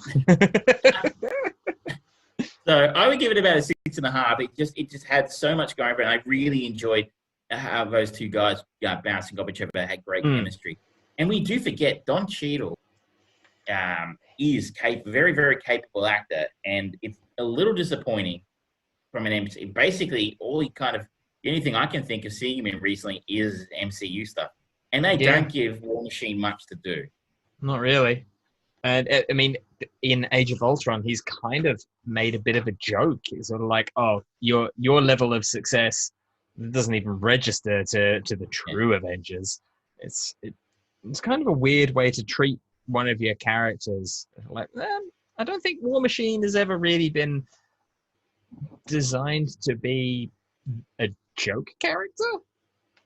So I would give it about a 6.5. It just had so much going for it. And I really enjoyed how those two guys bouncing off each other, had great chemistry. And we do forget Don Cheadle is very, very capable actor, and it's a little disappointing from an MC. Basically, the only thing I can think of seeing him in recently is MCU stuff, and they don't give War Machine much to do. Not really. And I mean, in Age of Ultron, he's kind of made a bit of a joke. It's sort of like, oh, your level of success doesn't even register to the true Avengers. It's kind of a weird way to treat one of your characters. Like, I don't think War Machine has ever really been designed to be a joke character.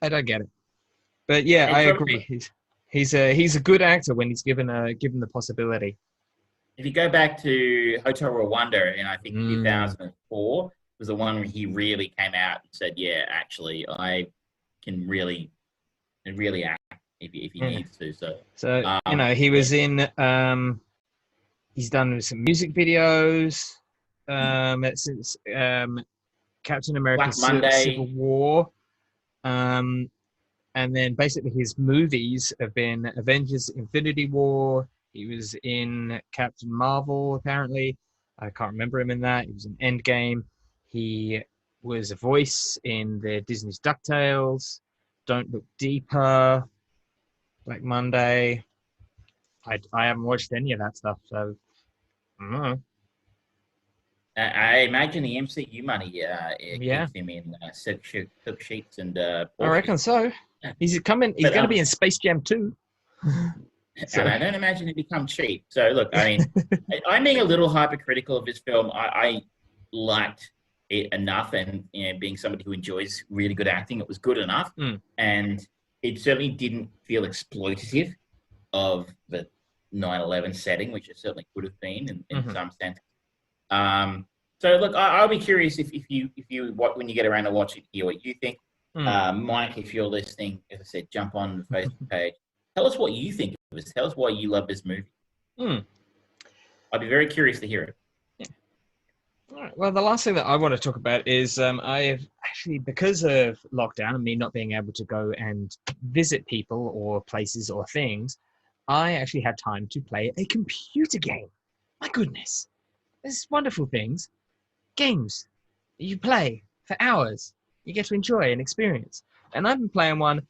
I don't get it. But yeah, I agree. He's a good actor when he's given the possibility. If you go back to Hotel Rwanda in I think 2004 was the one where he really came out and said, "Yeah, actually, I can really act if he needs to." So he was in. He's done some music videos since Captain America: Civil War. And then basically his movies have been Avengers: Infinity War. He was in Captain Marvel, apparently. I can't remember him in that. He was in Endgame. He was a voice in the Disney's DuckTales, Don't Look Deeper, Black Monday. I haven't watched any of that stuff, so I don't know. I imagine the MCU money keeps him in silk sheets and I reckon so. He's coming. He's going to be in Space Jam 2. So. And I don't imagine it become cheap. So look, I mean, I'm being a little hypercritical of this film. I liked it enough, and being somebody who enjoys really good acting, it was good enough, and it certainly didn't feel exploitative of the 9/11 setting, which it certainly could have been in some sense. So look, I'll be curious if you when you get around to watching, hear what you think. Mike, if you're listening, as I said, jump on the Facebook page. Tell us what you think of this. Tell us why you love this movie. I'd be very curious to hear it. Yeah. All right. Well, the last thing that I want to talk about is I've actually, because of lockdown and me not being able to go and visit people or places or things, I actually had time to play a computer game. My goodness. There's wonderful things. Games that you play for hours. You get to enjoy and experience. And I've been playing one.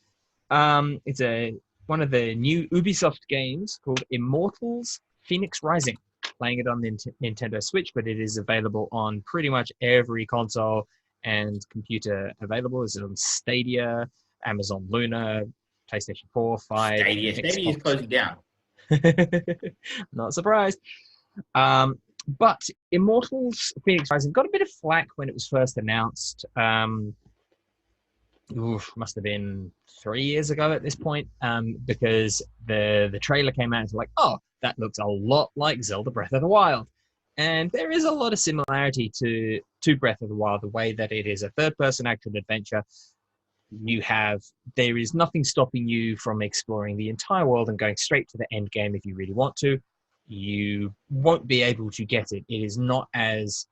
It's one of the new Ubisoft games called Immortals: Fenyx Rising. Playing it on the Nintendo Switch, but it is available on pretty much every console and computer available. It's on Stadia, Amazon Luna, PlayStation 4, 5. Stadia is closing down. Not surprised. But Immortals: Fenyx Rising got a bit of flack when it was first announced. Must have been 3 years ago at this point, because the trailer came out and was like, oh, that looks a lot like Zelda Breath of the Wild. And there is a lot of similarity to Breath of the Wild, the way that it is a third-person action adventure. There is nothing stopping you from exploring the entire world and going straight to the end game if you really want to. You won't be able to get it. It is not as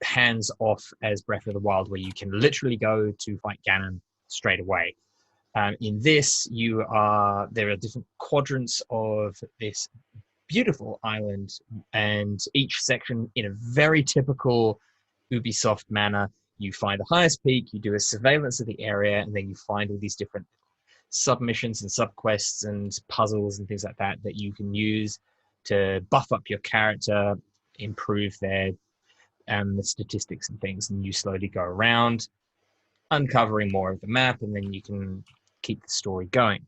hands off as Breath of the Wild, where you can literally go to fight Ganon straight away. In this, there are different quadrants of this beautiful island, and each section, in a very typical Ubisoft manner, you find the highest peak, you do a surveillance of the area, and then you find all these different submissions and subquests and puzzles and things like that you can use to buff up your character improve their the statistics and things, and you slowly go around uncovering more of the map, and then you can keep the story going.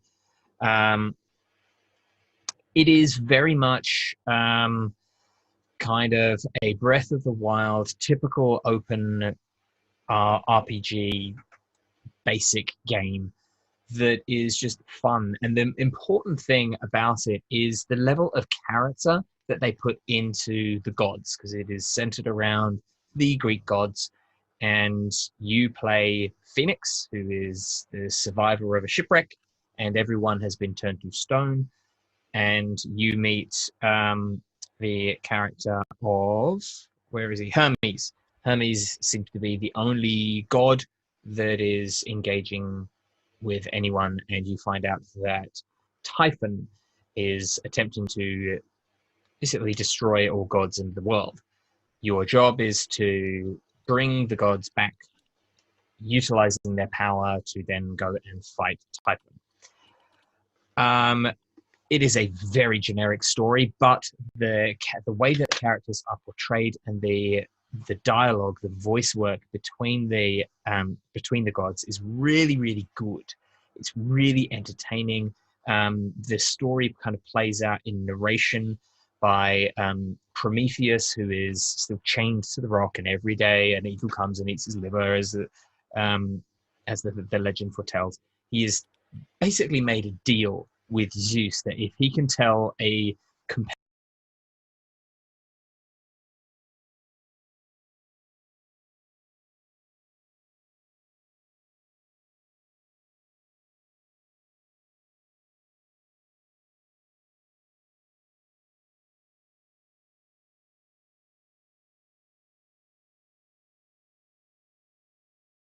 It is very much kind of a Breath of the Wild, typical open RPG basic game that is just fun. And the important thing about it is the level of character that they put into the gods, because it is centered around the Greek gods. And you play Fenyx, who is the survivor of a shipwreck, and everyone has been turned to stone. And you meet the character of, where is he? Hermes. Hermes seems to be the only god that is engaging with anyone, and you find out that Typhon is attempting to basically destroy all gods in the world. Your job is to bring the gods back, utilizing their power to then go and fight Typhon. It is a very generic story, but the way that characters are portrayed and the dialogue, the voice work between the gods is really, really good. It's really entertaining. The story kind of plays out in narration by Prometheus, who is still chained to the rock, and every day an eagle comes and eats his liver, as the legend foretells. He has basically made a deal with Zeus that if he can tell a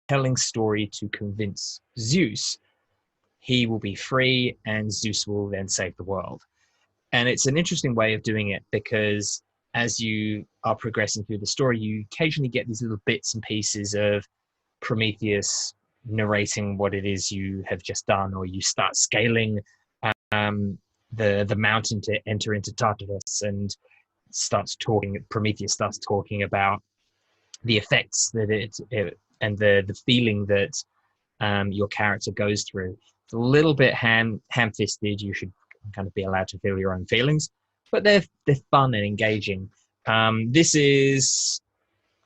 compelling story to convince Zeus, he will be free and Zeus will then save the world. And it's an interesting way of doing it, because as you are progressing through the story, you occasionally get these little bits and pieces of Prometheus narrating what it is you have just done, or you start scaling the mountain to enter into Tartarus, and Prometheus starts talking about the effects that it and the feeling that your character goes through. It's a little bit ham-fisted. You should kind of be allowed to feel your own feelings, but they're fun and engaging. This is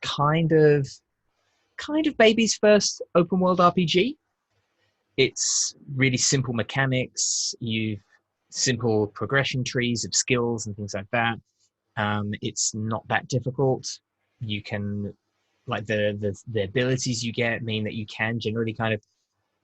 kind of baby's first open world RPG. It's really simple mechanics. You've simple progression trees of skills and things like that. It's not that difficult. You can, like, the abilities you get mean that you can generally kind of,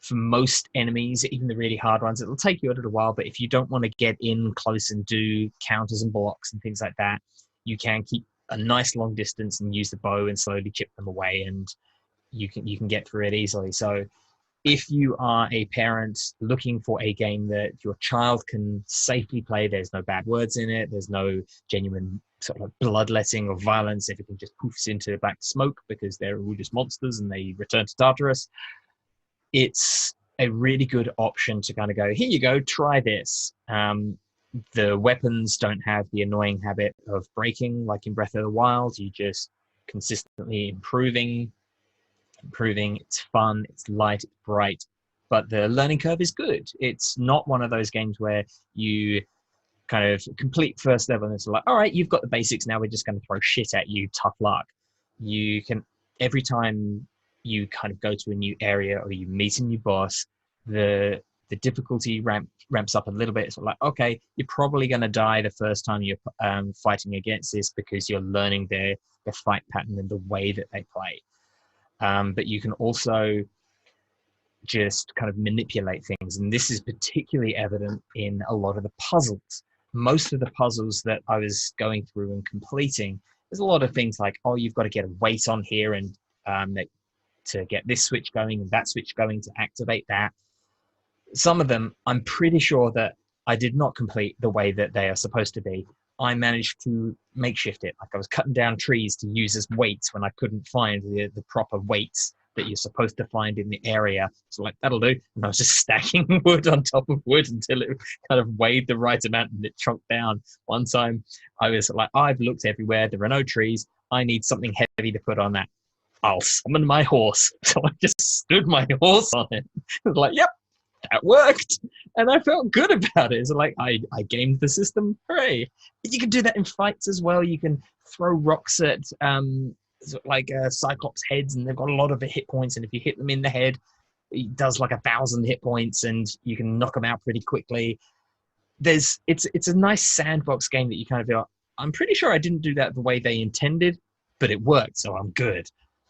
for most enemies, even the really hard ones, it'll take you a little while, but if you don't want to get in close and do counters and blocks and things like that, you can keep a nice long distance and use the bow and slowly chip them away, and you can get through it easily. So if you are a parent looking for a game that your child can safely play, there's no bad words in it, there's no genuine sort of bloodletting or violence, everything just poofs into black smoke because they're all just monsters and they return to Tartarus, it's a really good option to kind of go, here you go, try this. The weapons don't have the annoying habit of breaking like in Breath of the Wild. You just consistently improving. It's fun, it's light, it's bright, but the learning curve is good. It's not one of those games where you kind of complete first level and it's like, all right, you've got the basics, now we're just going to throw shit at you, tough luck. You can, every time you kind of go to a new area or you meet a new boss, the difficulty ramps up a little bit. It's like, okay, you're probably going to die the first time you're fighting against this, because you're learning their fight pattern and the way that they play. But you can also just kind of manipulate things. And this is particularly evident in a lot of the puzzles. Most of the puzzles that I was going through and completing, there's a lot of things like, oh, you've got to get a weight on here and to get this switch going and that switch going to activate that. Some of them, I'm pretty sure that I did not complete the way that they are supposed to be. I managed to makeshift it. Like I was cutting down trees to use as weights when I couldn't find the proper weights that you're supposed to find in the area. So like, that'll do. And I was just stacking wood on top of wood until it kind of weighed the right amount and it chunked down. One time I was like, I've looked everywhere. There are no trees. I need something heavy to put on that. I'll summon my horse. So I just stood my horse on it. I was like, yep, that worked. And I felt good about it. So like, I gamed the system. Hooray. But you can do that in fights as well. You can throw rocks at Cyclops heads, and they've got a lot of hit points. And if you hit them in the head, it does like 1,000 hit points, and you can knock them out pretty quickly. It's a nice sandbox game that you kind of feel, I'm pretty sure I didn't do that the way they intended, but it worked, so I'm good.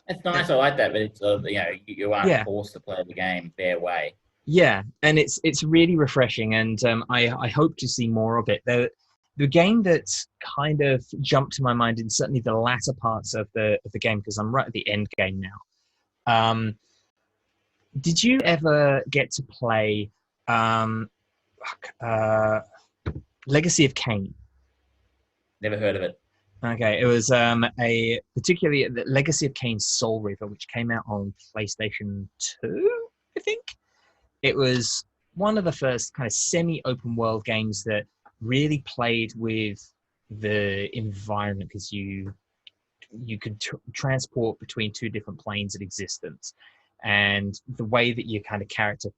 It's nice. I like that, but it's you aren't forced to play the game their way. Yeah, and it's really refreshing, and I hope to see more of it. The game that's kind of jumped to my mind in certainly the latter parts of the game, because I'm right at the end game now. Did you ever get to play Legacy of Kain? Never heard of it. Okay, it was particularly the Legacy of Kain Soul Reaver, which came out on PlayStation 2, I think. It was one of the first kind of semi-open world games that really played with the environment, because you could transport between two different planes of existence, and the way that your kind of character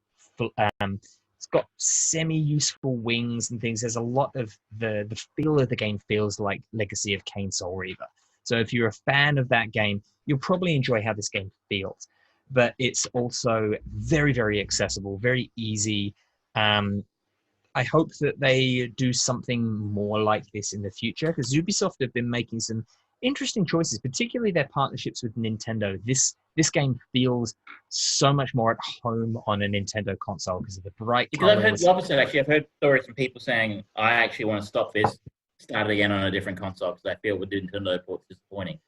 it's got semi-useful wings and things. There's a lot of the feel of the game feels like Legacy of Kain Soul Reaver. So if you're a fan of that game, you'll probably enjoy how this game feels. But it's also very, very accessible, very easy. I hope that they do something more like this in the future, because Ubisoft have been making some interesting choices, particularly their partnerships with Nintendo. This game feels so much more at home on a Nintendo console because of the bright colors. I've heard the opposite, actually. I've heard stories from people saying, I actually want to stop this, start again on a different console, because I feel with Nintendo ports disappointing.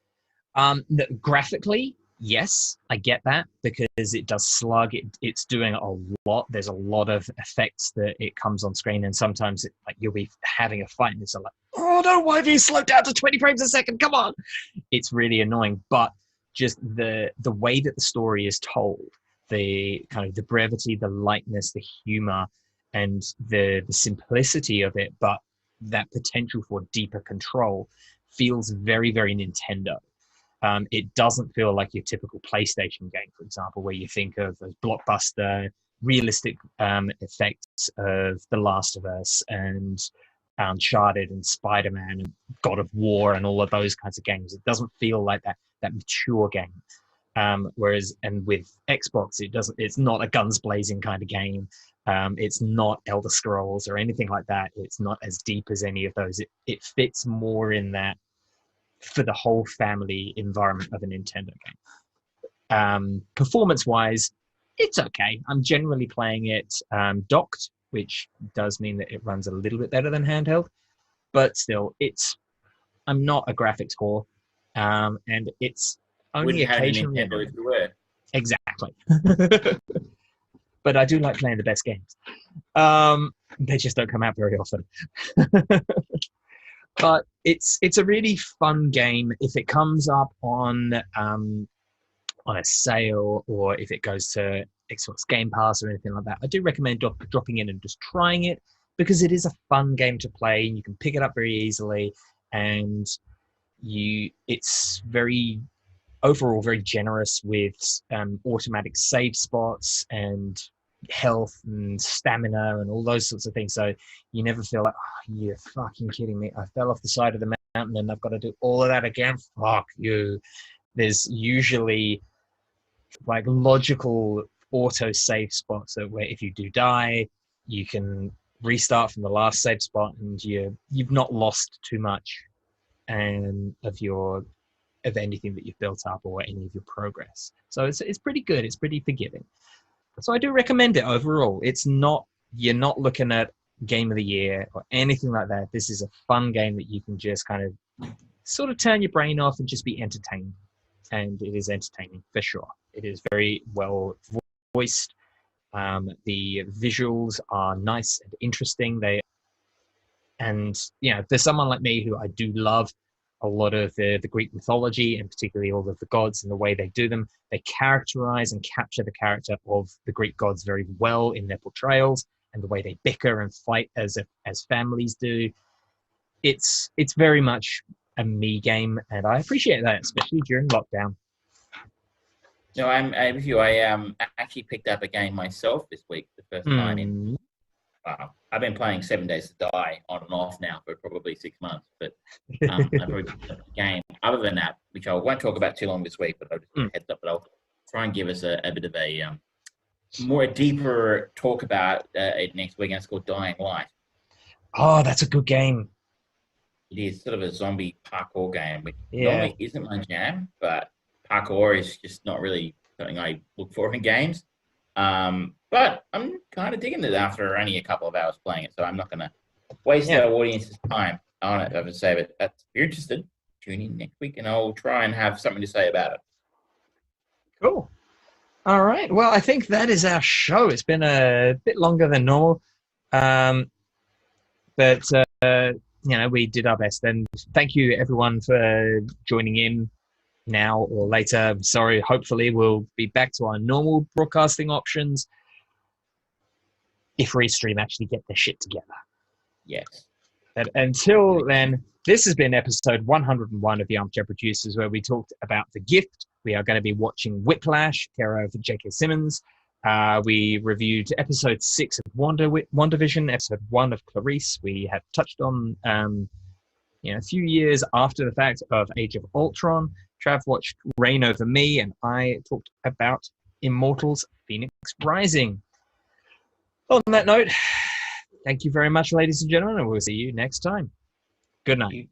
Graphically, yes, I get that, because it does slug. It's doing a lot. There's a lot of effects that it comes on screen, and sometimes you'll be having a fight and it's like, oh no, why have you slowed down to 20 frames a second? Come on. It's really annoying, but just the way that the story is told, the kind of the brevity, the lightness, the humor, and the simplicity of it, but that potential for deeper control feels very, very Nintendo. It doesn't feel like your typical PlayStation game, for example, where you think of those blockbuster, realistic effects of The Last of Us and Uncharted and Spider-Man and God of War and all of those kinds of games. It doesn't feel like that mature game. Whereas, and with Xbox, it's not a guns blazing kind of game. It's not Elder Scrolls or anything like that. It's not as deep as any of those. It fits more in that for the whole family environment of a Nintendo game. Performance-wise, it's okay. I'm generally playing it docked, which does mean that it runs a little bit better than handheld, but still, I'm not a graphics whore, and it's only occasionally. Nintendo if you were. Exactly. But I do like playing the best games. They just don't come out very often. But it's a really fun game. If it comes up on a sale, or if it goes to Xbox Game Pass or anything like that, I do recommend dropping in and just trying it, because it is a fun game to play. And you can pick it up very easily, and it's very overall very generous with automatic save spots and health and stamina and all those sorts of things. So you never feel like, oh, you're fucking kidding me, I fell off the side of the mountain and I've got to do all of that again. Fuck you. There's usually logical auto save spots where if you do die, you can restart from the last save spot, and you've not lost too much of anything that you've built up or any of your progress. So it's pretty good. It's pretty forgiving. So I do recommend it overall. You're not looking at game of the year or anything like that. This is a fun game that you can just kind of sort of turn your brain off and just be entertained. And it is entertaining for sure. It is very well voiced. The visuals are nice and interesting. And for someone like me who I do love a lot of the Greek mythology, and particularly all of the gods and the way they do them. They characterize and capture the character of the Greek gods very well in their portrayals, and the way they bicker and fight as families do. It's very much a me game, and I appreciate that, especially during lockdown. No, I'm with you. I actually picked up a game myself this week, the first time in. I've been playing 7 Days to Die on and off now for probably 6 months, but I've already picked up a game. Other than that, which I won't talk about too long this week, but I'll just give a heads up. But I'll try and give us a bit of a deeper talk about it next week. And it's called Dying Light. Oh, that's a good game. It is sort of a zombie parkour game, which normally isn't my jam, but parkour is just not really something I look for in games. But I'm kind of digging it after only a couple of hours playing it, so I'm not going to waste our audience's time on it. I would say, but if you're interested, tune in next week, and I'll try and have something to say about it. Cool. All right. Well, I think that is our show. It's been a bit longer than normal, but we did our best. And thank you, everyone, for joining in now or later. Sorry. Hopefully, we'll be back to our normal broadcasting options if Restream actually get their shit together. Yes. But until then, this has been episode 101 of the Armchair Producers, where we talked about The Gift. We are going to be watching Whiplash, care of J.K. Simmons. We reviewed episode 6 of WandaVision, episode 1 of Clarice. We have touched on, a few years after the fact of Age of Ultron. Trav watched Reign Over Me, and I talked about Immortals, Fenyx Rising. On that note, thank you very much, ladies and gentlemen, and we'll see you next time. Good night.